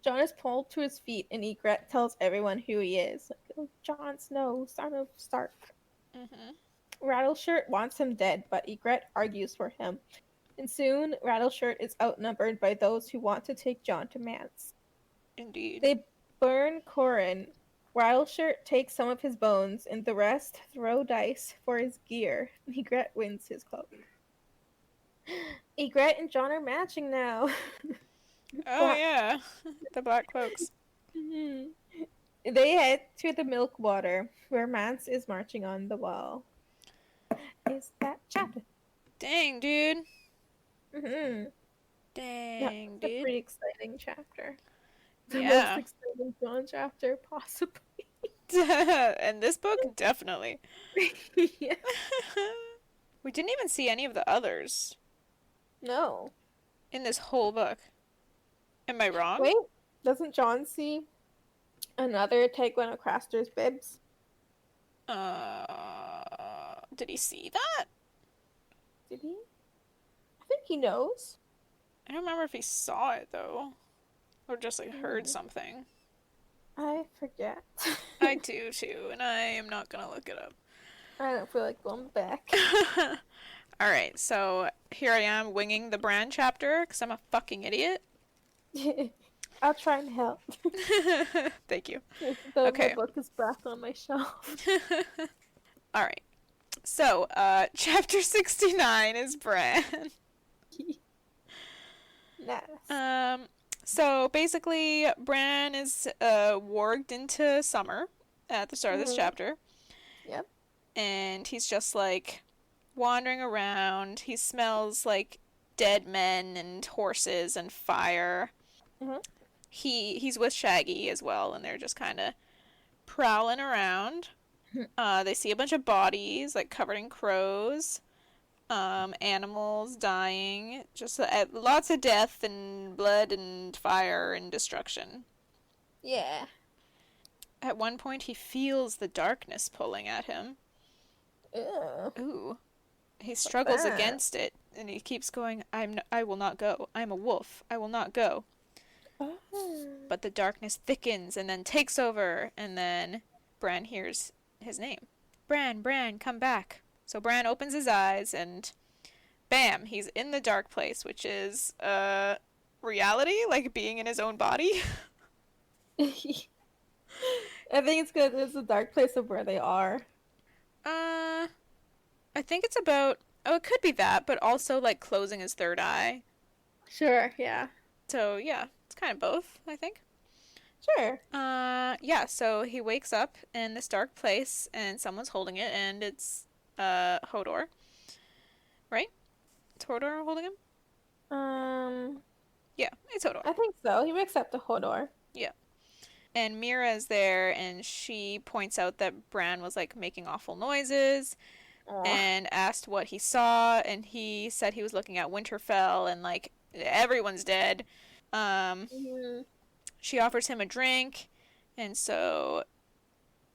John is pulled to his feet, and Ygritte tells everyone who he is. Like, oh, Jon Snow, son of Stark. Rattleshirt wants him dead, but Ygritte argues for him. And soon, Rattleshirt is outnumbered by those who want to take Jon to Mance. Indeed. They burn Corin. Rattleshirt takes some of his bones, and the rest throw dice for his gear. Ygritte wins his cloak. Ygritte and Jon are matching now. Oh, yeah. The Black Cloaks. They head to the Milkwater, where Mance is marching on the wall. Is that chapter? Dang, dude. Mm-hmm. Dang, That's a dude. pretty exciting chapter. The Yeah. most exciting Jon chapter, possibly. And this book, definitely. Yeah. We didn't even see any of the others No. in this whole book. Am I wrong? Wait, doesn't Jon see another Tywin of Craster's bibs? Did he see that? Did he? I think he knows. I don't remember if he saw it, though. Or just, like, heard something. I forget. I do, too, and I am not gonna look it up. I don't feel like going back. Alright, so here I am winging the Bran chapter, because I'm a fucking idiot. I'll try and help. Thank you. The book is back on my shelf. Alright. So, chapter 69 is Bran. Nice. So basically, Bran is warged into summer at the start of this chapter. Yep. And he's just like wandering around. He smells like dead men and horses and fire. He's with Shaggy as well, and they're just kind of prowling around. They see a bunch of bodies, like covered in crows. Animals dying, just lots of death and blood and fire and destruction. Yeah. At one point, he feels the darkness pulling at him. Ew. Ooh. He struggles that? against it, and he keeps going, I will not go. I'm a wolf. I will not go. Oh. But the darkness thickens and then takes over, and then Bran hears his name. Bran, Bran, come back. So Bran opens his eyes, and bam, he's in the dark place, which is, reality, like being in his own body. I think it's good. It's a dark place of where they are. I think it's about, it could be that, but also, like, closing his third eye. Sure, yeah. So, yeah, it's kind of both, I think. Sure. Yeah, so he wakes up in this dark place, and someone's holding it, and it's, Hodor. Right? It's Hodor holding him? Yeah, it's Hodor. I think so. He wakes up to Hodor. Yeah. And Mira is there, and she points out that Bran was, like, making awful noises, and asked what he saw, and he said he was looking at Winterfell, and, like, everyone's dead. She offers him a drink, and so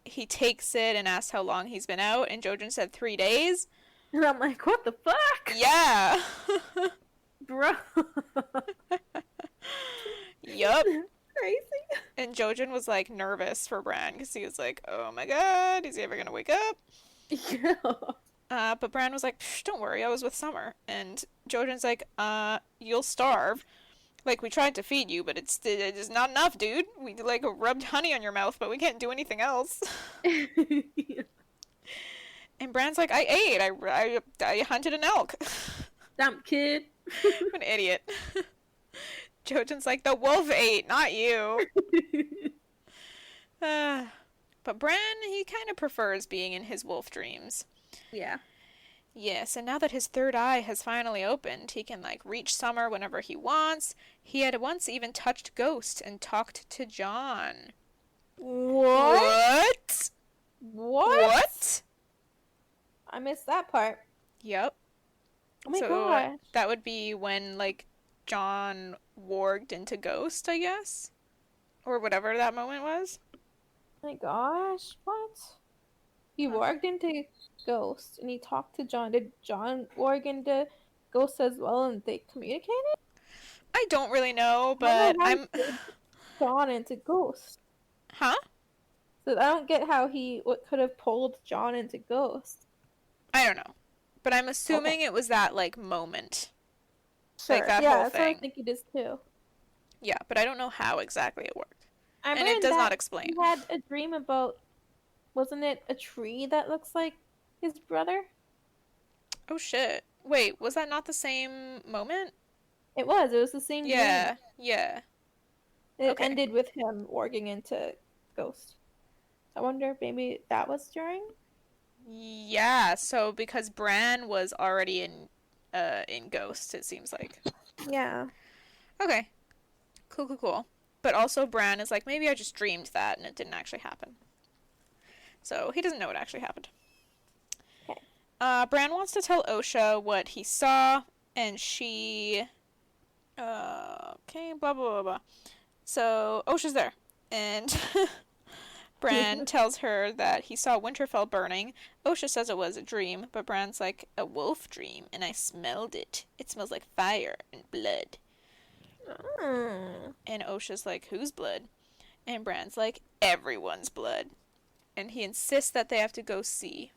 he takes it and asks how long he's been out, and Jojen said 3 days. And I'm like, what the fuck? Yeah! Bro. Yup. Crazy. And Jojen was, like, nervous for Bran, because he was like, oh my god, is he ever gonna wake up? Yeah. But Bran was like, don't worry, I was with Summer. And Jojen's like, you'll starve. Like, we tried to feed you, but it's not enough, dude. We, like, rubbed honey on your mouth, but we can't do anything else. And Bran's like, I ate. I hunted an elk. Dumb kid. An idiot. Jojen's like, the wolf ate, not you. But Bran, he kind of prefers being in his wolf dreams. Yeah. Yes, and now that his third eye has finally opened, he can, like, reach Summer whenever he wants. He had once even touched Ghost and talked to Jon. What? What? I missed that part. Yep. Oh my So gosh. that would be when, like, Jon warged into Ghost, I guess? Or whatever that moment was. Oh my gosh. What? He warged into Ghost and he talked to Jon. Did Jon warg into Ghost as well and they communicated? I don't really know, I but don't know how I'm... he turned Jon into Ghost. Huh? So I don't get how he could have pulled Jon into Ghost. I don't know. But I'm assuming it was that, like, moment. Sure. Like, that yeah, whole that's what I thing. think it is too. Yeah, but I don't know how exactly it worked. I And it remember does that not explain. He had a dream about, wasn't it a tree that looks like his brother? Oh, shit. Wait, was that not the same moment? It was. It was the same dream. Yeah, yeah. It Okay. ended with him warging into Ghost. I wonder if maybe that was during? Yeah, so because Bran was already in Ghost, it seems like. Yeah. Okay. Cool, cool, cool. But also Bran is like, maybe I just dreamed that and it didn't actually happen. So he doesn't know what actually happened. Okay. Bran wants to tell Osha what he saw, and she... okay, blah, blah, blah, blah. So Osha's there, and Bran tells her that he saw Winterfell burning. Osha says it was a dream, but Bran's like, a wolf dream, and I smelled it. It smells like fire and blood. And Osha's like, whose blood? And Bran's like, everyone's blood. And he insists that they have to go see.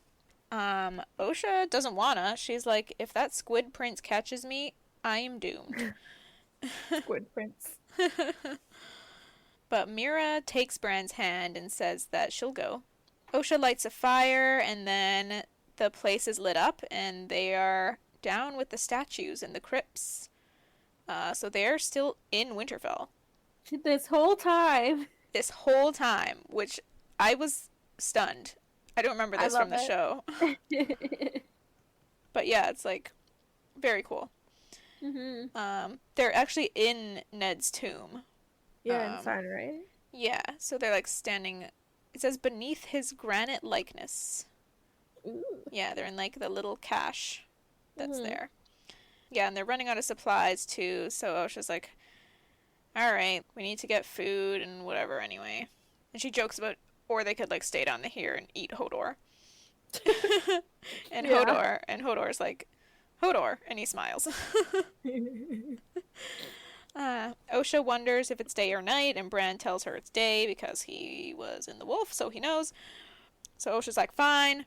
Osha doesn't wanna. She's like, if that squid prince catches me, I am doomed. Squid Prince. But Mira takes Bran's hand and says that she'll go. Osha lights a fire, and then the place is lit up, and they are down with the statues in the crypts. So they're still in Winterfell. This whole time. This whole time, which I was stunned. I don't remember this from the show. But yeah, it's like very cool. They're actually in Ned's tomb. You're inside, right? Yeah, so they're like standing. It says beneath his granite likeness. Ooh. Yeah, they're in like the little cache that's there. Yeah, and they're running out of supplies too, so Osha's like, alright, we need to get food and whatever anyway. And she jokes about, or they could like stay down here and eat Hodor. And yeah. Hodor's like, Hodor, and he smiles. Osha wonders if it's day or night, and Bran tells her it's day because he was in the wolf, so he knows. So Osha's like, fine.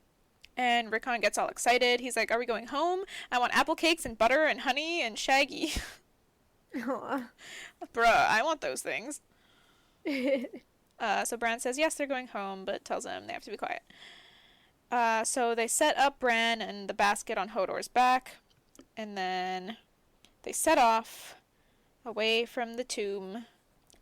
And Rickon gets all excited. He's like, are we going home? I want apple cakes and butter and honey and Shaggy. Bruh, I want those things. So Bran says, yes, they're going home, but tells them they have to be quiet. So they set up Bran and the basket on Hodor's back, and then they set off away from the tomb.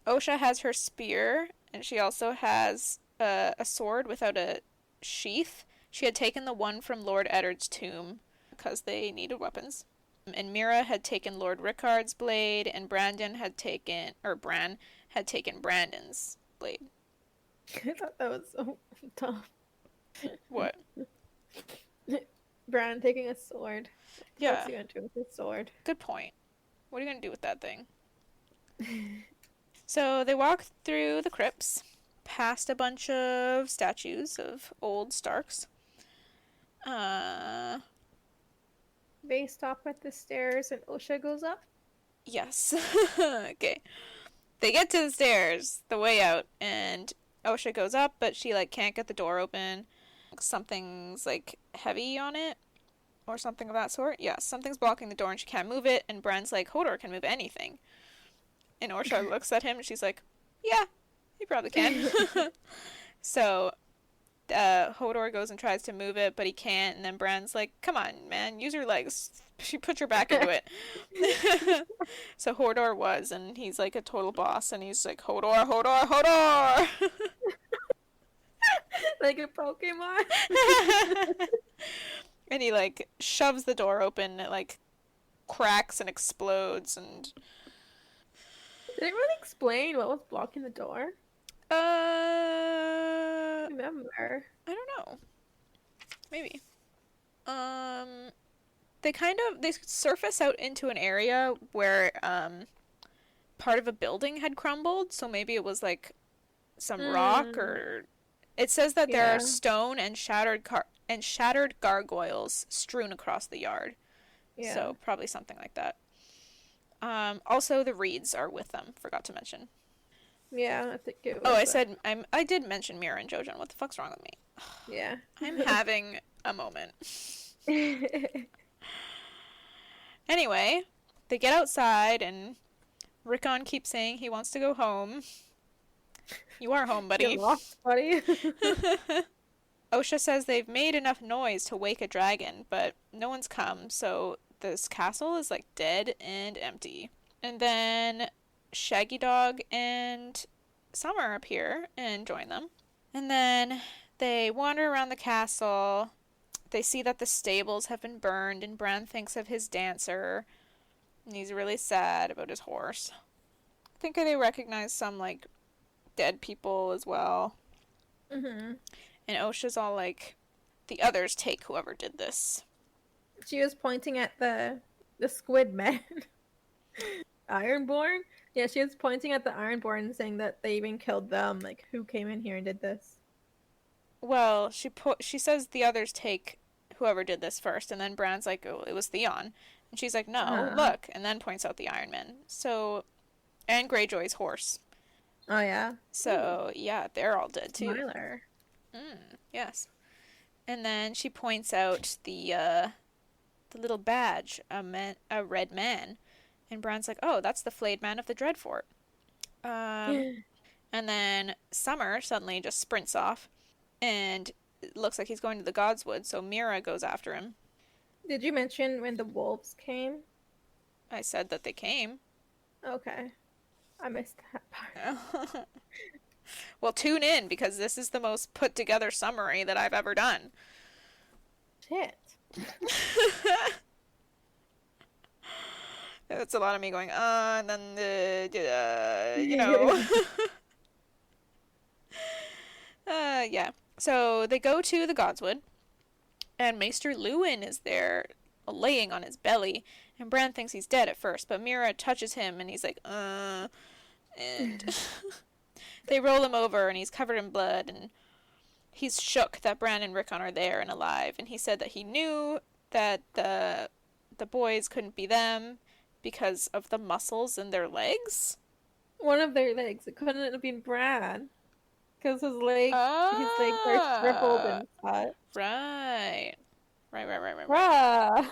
Osha has her spear, and she also has a sword without a sheath. She had taken the one from Lord Eddard's tomb because they needed weapons. And Mira had taken Lord Rickard's blade, and Bran had taken Brandon's blade. I thought that was so dumb. What? Bran taking a sword. Yeah. What's he gonna do with his sword? Good point. What are you gonna do with that thing? So they walk through the crypts, past a bunch of statues of old Starks. They stop at the stairs and Osha goes up? Yes. Okay. They get to the stairs, the way out, and Osha goes up, but she, like, can't get the door open. Something's, like, heavy on it, or something of that sort. Yeah, something's blocking the door and she can't move it, and Bran's like, Hodor can move anything. And Osha looks at him and she's like, yeah, he probably can. So Hodor goes and tries to move it, but he can't, and then Bran's like, come on, man, use your legs. She put your back into it. So Hodor was, and he's like a total boss, and he's like, Hodor, Hodor, Hodor! Like a Pokemon. And he like shoves the door open, it like cracks and explodes, and Did it really explain what was blocking the door? I Remember? don't know. Maybe. They surface out into an area where part of a building had crumbled, so maybe it was like some rock, or it says that there are stone and shattered gargoyles strewn across the yard. Yeah. So probably something like that. Also the reeds are with them, forgot to mention. Yeah, I think it was. Oh, I did mention Mira and Jojen. What the fuck's wrong with me? Yeah. I'm having a moment. Anyway, they get outside and Rickon keeps saying he wants to go home. You are home, buddy. Get lost, buddy. Osha says they've made enough noise to wake a dragon, but no one's come, so this castle is like dead and empty. And then Shaggy Dog and Summer appear and join them. And then they wander around the castle. They see that the stables have been burned, and Bran thinks of his dancer, and he's really sad about his horse. I think they recognize some, like, dead people as well. Mm-hmm. And Osha's all like, the others take whoever did this. She was pointing at the squid men. Ironborn? Yeah, she was pointing at the Ironborn saying that they even killed them. Like, who came in here and did this? Well, she says the others take whoever did this first, and then Bran's like, oh, it was Theon. And she's like, no, look, and then points out the Iron Men. So, and Greyjoy's horse. Oh, yeah? So, yeah, they're all dead, too. Smiler. Yes. And then she points out the little badge, a red man. And Bran's like, oh, that's the flayed man of the Dreadfort. And then Summer suddenly just sprints off. And it looks like he's going to the Godswood, so Mira goes after him. Did you mention when the wolves came? I said that they came. Okay. I missed that part. Well, tune in, because this is the most put-together summary that I've ever done. Shit. It's a lot of me going, and then, you know. Yeah. So they go to the Godswood, and Maester Luwin is there, laying on his belly, and Bran thinks he's dead at first, but Mira touches him, and he's like, and they roll him over, and he's covered in blood, and he's shook that Bran and Rickon are there and alive, and he said that he knew that the boys couldn't be them because of the muscles in their legs. One of their legs. It couldn't have been Bran. Because his legs are shriveled and cut. Right. Right. Bruh.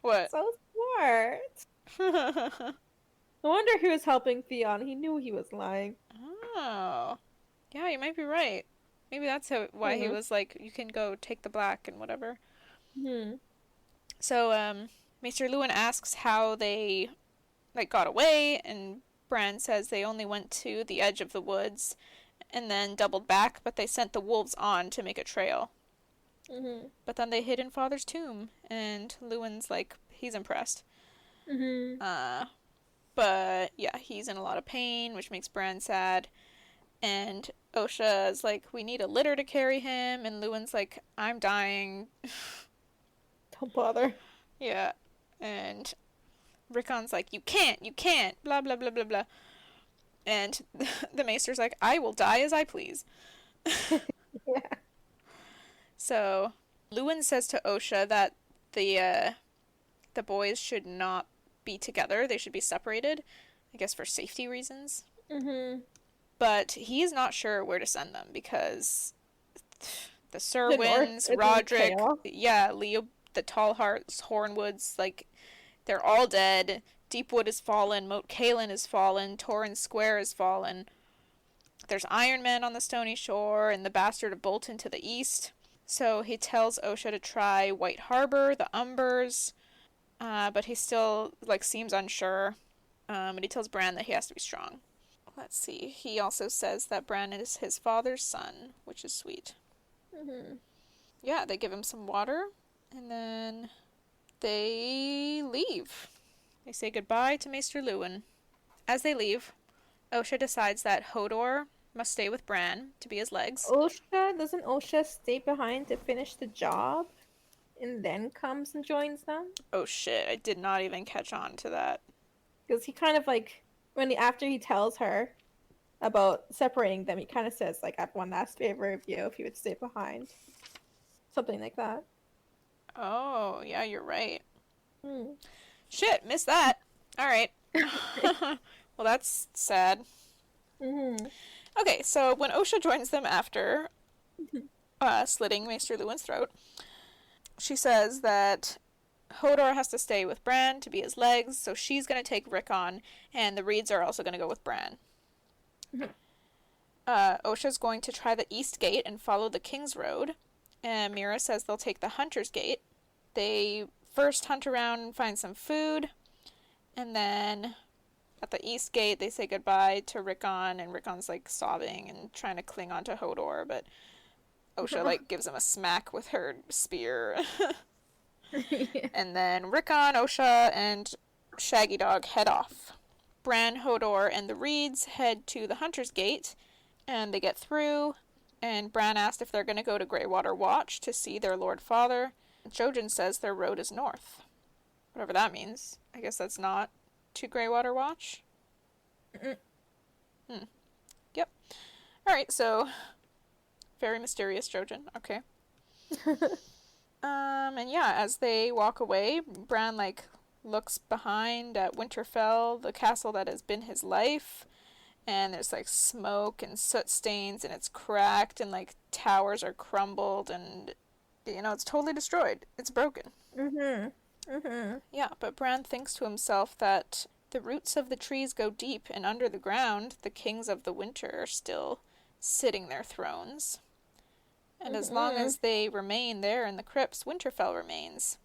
What? So smart. No wonder he was helping Theon. He knew he was lying. Oh. Yeah, you might be right. Maybe that's why he was like, you can go take the black and whatever. So, Maester Luwin asks how they, like, got away, and Bran says they only went to the edge of the woods and then doubled back, but they sent the wolves on to make a trail. But then they hid in Father's tomb, and Luwin's like, he's impressed. But yeah, he's in a lot of pain, which makes Bran sad. And Osha's like, we need a litter to carry him, and Luwin's like, I'm dying. Don't bother. Yeah. And Rickon's like, you can't, blah, blah, blah, blah, blah. And the Maester's like, I will die as I please. Yeah. So, Luwin says to Osha that the boys should not be together. They should be separated, I guess for safety reasons. But he is not sure where to send them because the Serwins, Rodrik, Leo, the Tall Hearts, Hornwoods, like, they're all dead. Deepwood has fallen, Moat Cailin has fallen, Torrhen Square has fallen. There's Iron Man on the stony shore and the Bastard of Bolton to the east. So he tells Osha to try White Harbor, the Umbers, but he still like seems unsure. And he tells Bran that he has to be strong. Let's see. He also says that Bran is his father's son, which is sweet. Mm-hmm. Yeah, they give him some water, and then they leave. They say goodbye to Maester Luwin. As they leave, Osha decides that Hodor must stay with Bran to be his legs. Doesn't Osha stay behind to finish the job and then comes and joins them? Oh shit, I did not even catch on to that. Because he kind of like, after he tells her about separating them, he kind of says, like, I have one last favor of you if you would stay behind. Something like that. Oh, yeah, you're right. Mm. Shit, missed that. Alright. Well, that's sad. Mm-hmm. Okay, so when Osha joins them after slitting Maester Luwin's throat, she says that Hodor has to stay with Bran to be his legs, so she's going to take Rickon, and the Reeds are also going to go with Bran. Osha's going to try the East Gate and follow the King's Road, and Mira says they'll take the Hunter's Gate. They first hunt around and find some food, and then at the East Gate they say goodbye to Rickon, and Rickon's like sobbing and trying to cling on to Hodor, but Osha like gives him a smack with her spear. And then Rickon, Osha, and Shaggy Dog head off. Bran, Hodor, and the Reeds head to the Hunter's Gate, and they get through, and Bran asked if they're going to go to Greywater Watch to see their Lord Father. Jojen says their road is north. Whatever that means. I guess that's not to Greywater Watch? Yep. Alright, so very mysterious Jojen. Okay. And yeah, as they walk away, Bran, like, looks behind at Winterfell, the castle that has been his life, and there's, like, smoke and soot stains, and it's cracked, and, like, towers are crumbled, and, you know, it's totally destroyed. It's broken. Yeah, but Bran thinks to himself that the roots of the trees go deep, and under the ground, the kings of the winter are still sitting their thrones. And as long as they remain there in the crypts, Winterfell remains.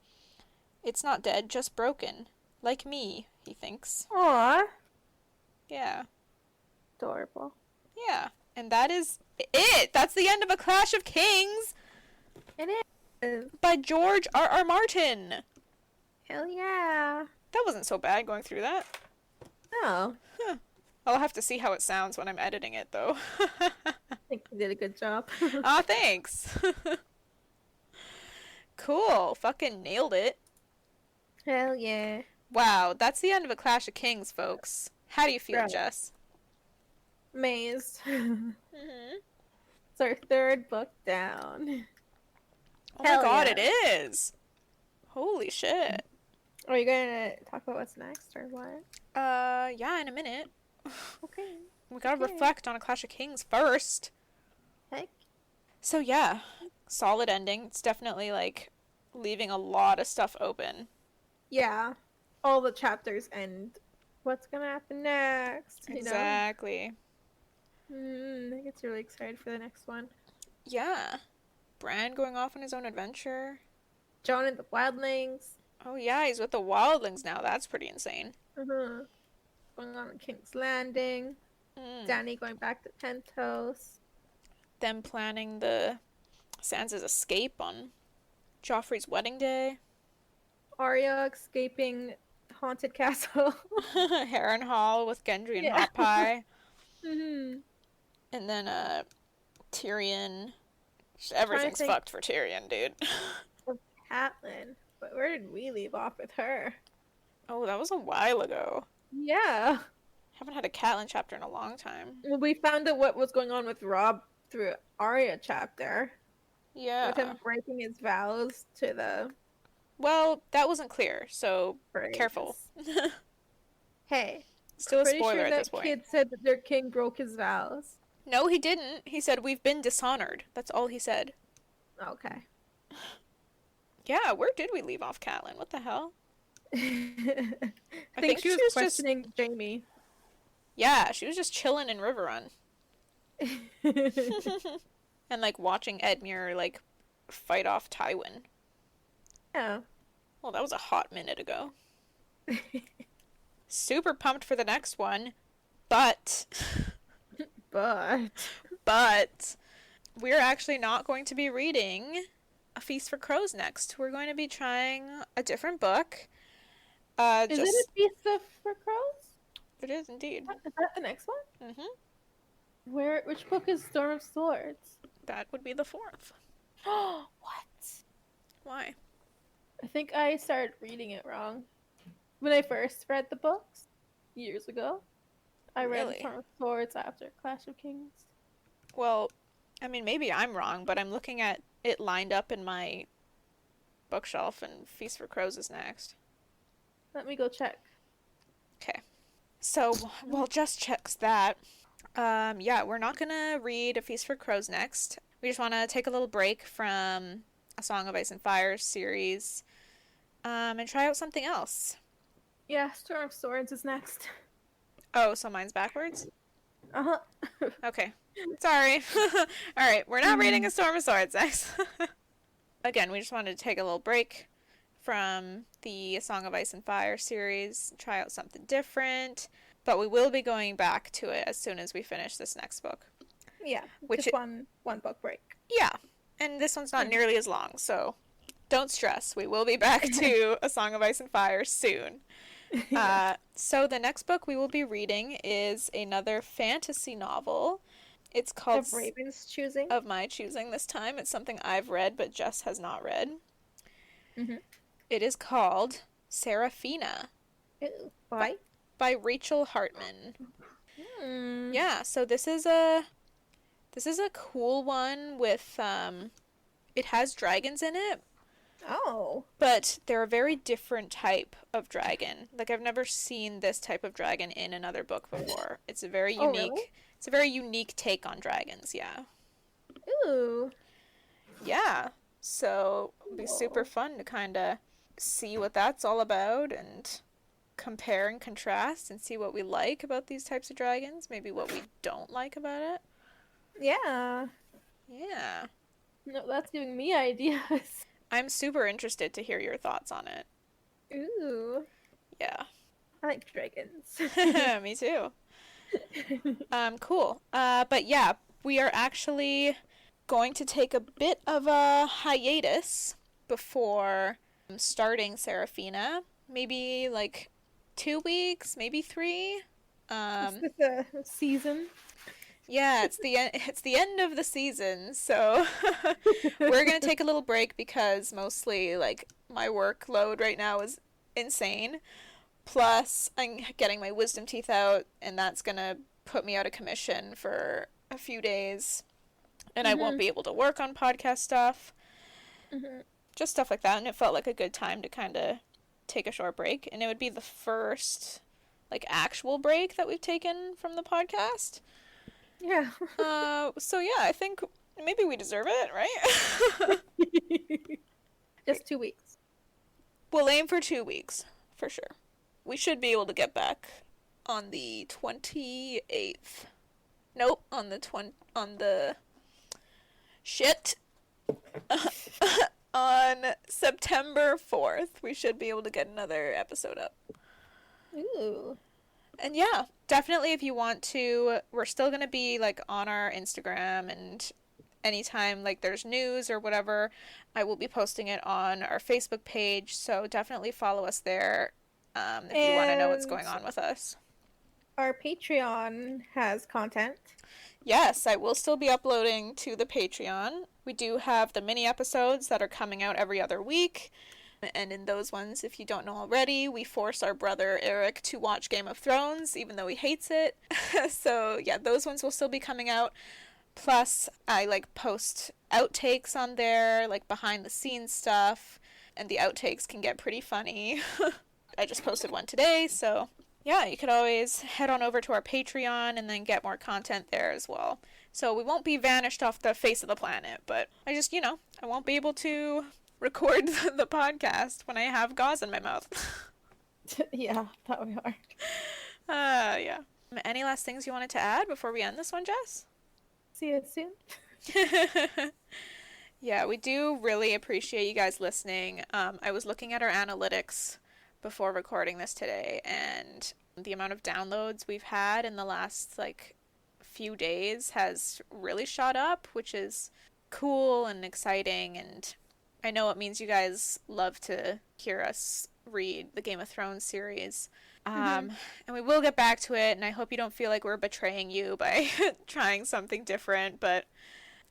It's not dead, just broken. Like me, he thinks. Aww. Yeah. Adorable. Yeah. And that is it! That's the end of A Clash of Kings! It is. By George R.R. Martin! Hell yeah. That wasn't so bad going through that. No. I'll have to see how it sounds when I'm editing it, though. I think you did a good job. Aw, thanks! Cool. Fucking nailed it. Hell yeah. Wow, that's the end of A Clash of Kings, folks. How do you feel, Right. Jess? Amazed. Mm-hmm. It's our third book down. Oh Hell my god, yeah. it is! Holy shit. Are you going to talk about what's next or what? Yeah, in a minute. Okay. We gotta Okay. reflect on A Clash of Kings first. Heck. So yeah, solid ending. It's definitely, like, leaving a lot of stuff open. Yeah. All the chapters end. What's going to happen next? Exactly. I get really excited for the next one. Yeah. Bran going off on his own adventure. Jon and the Wildlings. Oh yeah, he's with the Wildlings now. That's pretty insane. Going on at King's Landing. Danny going back to Pentos. Them planning the Sansa's escape on Joffrey's wedding day. Arya escaping Haunted Castle. Harrenhal with Gendry and Yeah. Hot Pie. Mm-hmm. And then Tyrion. Everything's think- fucked for Tyrion, dude. Catelyn. But where did we leave off with her? Oh, that was a while ago. Yeah. Haven't had a Catelyn chapter in a long time. Well, we found out what was going on with Rob through Arya chapter. Yeah. With him breaking his vows to the Well, that wasn't clear, so Braves. careful. Hey. Still a Pretty spoiler sure at that this point. kid said that their king broke his vows. No, he didn't. He said, "We've been dishonored." That's all he said. Okay. Yeah, where did we leave off Catelyn? What the hell? I think think she was just- questioning Jamie. Yeah, she was just chilling in Riverrun. And like watching Edmure like fight off Tywin. Yeah. Well, that was a hot minute ago. Super pumped for the next one, but But but we're actually not going to be reading A Feast for Crows next. We're going to be trying a different book. is it a Feast for Crows? It is indeed. Is that the next one? Mm-hmm. Which book is Storm of Swords? That would be the fourth. What? Why? I think I started reading it wrong. When I first read the books years ago, I read Really? Storm of Swords after Clash of Kings. Well, I mean, maybe I'm wrong, but I'm looking at it lined up in my bookshelf, and Feast for Crows is next. Let me go check. Okay. So, while Jess checks that, yeah, we're not gonna read A Feast for Crows next. We just want to take a little break from A Song of Ice and Fire series, and try out something else. Yeah, Storm of Swords is next. Oh, so mine's backwards? Uh-huh. Okay. Sorry. Alright, we're not reading A Storm of Swords next. Again, we just wanted to take a little break from the A Song of Ice and Fire series, try out something different, but we will be going back to it as soon as we finish this next book. Yeah, Which just one book break. Yeah, and this one's not nearly as long, so don't stress. We will be back to A Song of Ice and Fire soon. So the next book we will be reading is another fantasy novel. It's called Of Raven's choosing. Of my choosing this time. It's something I've read, but Jess has not read. Mm-hmm. It is called Seraphina. Ew. Why? By Rachel Hartman. Hmm. Yeah, so this is a cool one with it has dragons in it, Oh. but they're a very different type of dragon. Like I've never seen this type of dragon in another book before. It's a very Oh, unique really? It's a very unique take on dragons, yeah. Ooh. Yeah. So it'll be super fun to kind of see what that's all about and compare and contrast and see what we like about these types of dragons, maybe what we don't like about it. Yeah. Yeah. No, that's giving me ideas. I'm super interested to hear your thoughts on it. Ooh. Yeah. I like dragons. Me too. Cool. But yeah, we are actually going to take a bit of a hiatus before starting Seraphina. Maybe like 2 weeks, maybe 3. Is this a season? Yeah, it's the end of the season, so we're gonna take a little break because mostly like my workload right now is insane. Plus, I'm getting my wisdom teeth out, and that's gonna put me out of commission for a few days, and I won't be able to work on podcast stuff, just stuff like that. And it felt like a good time to kind of take a short break, and it would be the first like actual break that we've taken from the podcast. Yeah. So yeah, I think maybe we deserve it, right? Just 2 weeks. We'll aim for 2 weeks, for sure. We should be able to get back on the 28th. Nope, on the shit. On September 4th, we should be able to get another episode up. Ooh. And yeah, definitely if you want to, we're still going to be like on our Instagram, and anytime like there's news or whatever, I will be posting it on our Facebook page, so definitely follow us there if you want to know what's going on with us. Our Patreon has content. Yes, I will still be uploading to the Patreon. We do have the mini episodes that are coming out every other week. And in those ones, if you don't know already, we force our brother Eric to watch Game of Thrones, even though he hates it. So yeah, those ones will still be coming out. Plus, I like post outtakes on there, like behind the scenes stuff, and the outtakes can get pretty funny. I just posted one today, so yeah, you could always head on over to our Patreon and then get more content there as well. So we won't be vanished off the face of the planet, but I just, I won't be able to record the podcast when I have gauze in my mouth. Yeah, that would be hard. Yeah. Any last things you wanted to add before we end this one, Jess? See you soon. Yeah, we do really appreciate you guys listening. I was looking at our analytics before recording this today, and the amount of downloads we've had in the last like few days has really shot up, which is cool and exciting. And I know it means you guys love to hear us read the Game of Thrones series. And we will get back to it, and I hope you don't feel like we're betraying you by trying something different, but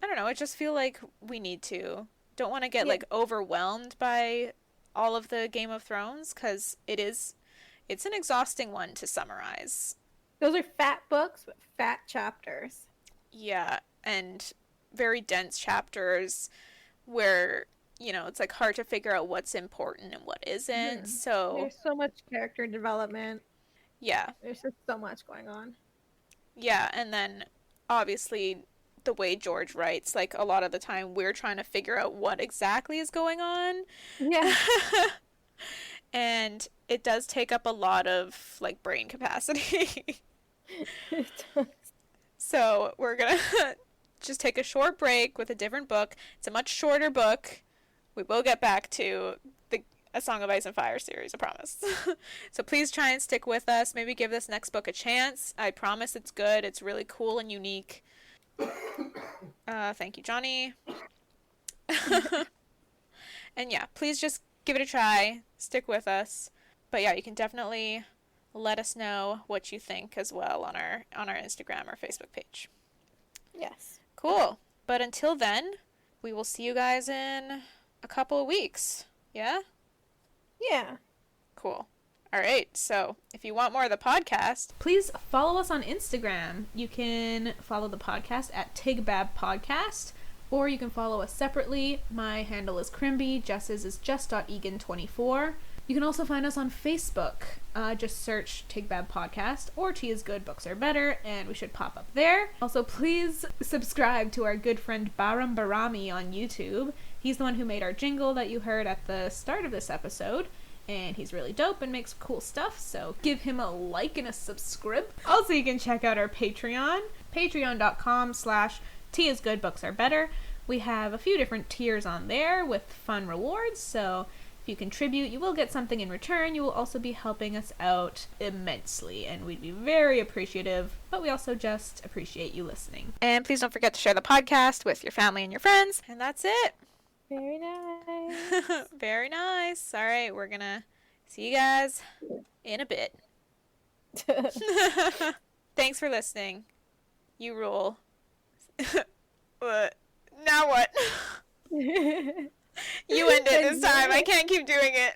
I don't know, I just feel like we need to. Don't want to get like overwhelmed by all of the Game of Thrones, because it's an exhausting one to summarize. Those are fat books with fat chapters. Yeah, and very dense chapters where, it's like hard to figure out what's important and what isn't. So there's so much character development. Yeah. There's just so much going on. Yeah, and then obviously the way George writes, like a lot of the time we're trying to figure out what exactly is going on. Yeah. And it does take up a lot of like brain capacity. It does. So we're gonna just take a short break with a different book. It's a much shorter book. We will get back to the A Song of Ice and Fire series, I promise. So please try and stick with us. Maybe give this next book a chance. I promise it's good. It's really cool and unique. Thank you, Johnny. And yeah, please just give it a try. Stick with us. But yeah, you can definitely let us know what you think as well on our Instagram or Facebook page. Yes. Cool. But until then, we will see you guys in a couple of weeks. Yeah? Yeah. Cool. All right. So if you want more of the podcast, please follow us on Instagram. You can follow the podcast at Tigbab Podcast, or you can follow us separately. My handle is Crimby. Jess's is just.egan24. You can also find us on Facebook. Just search Tigbab Podcast or Tea is Good, Books Are Better, and we should pop up there. Also, please subscribe to our good friend Baram Barami on YouTube. He's the one who made our jingle that you heard at the start of this episode. And he's really dope and makes cool stuff, so give him a like and a subscribe. Also, you can check out our Patreon, patreon.com/Tea is Good, Books Are Better. We have a few different tiers on there with fun rewards, so if you contribute, you will get something in return. You will also be helping us out immensely, and we'd be very appreciative, but we also just appreciate you listening. And please don't forget to share the podcast with your family and your friends. And that's it. Very nice. Very nice. All right, we're gonna see you guys in a bit. Thanks for listening. You rule. What? Now what? You end it this time. I can't keep doing it.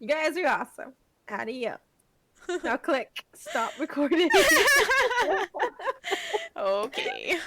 You guys are awesome. Adios. Now click stop recording. Okay.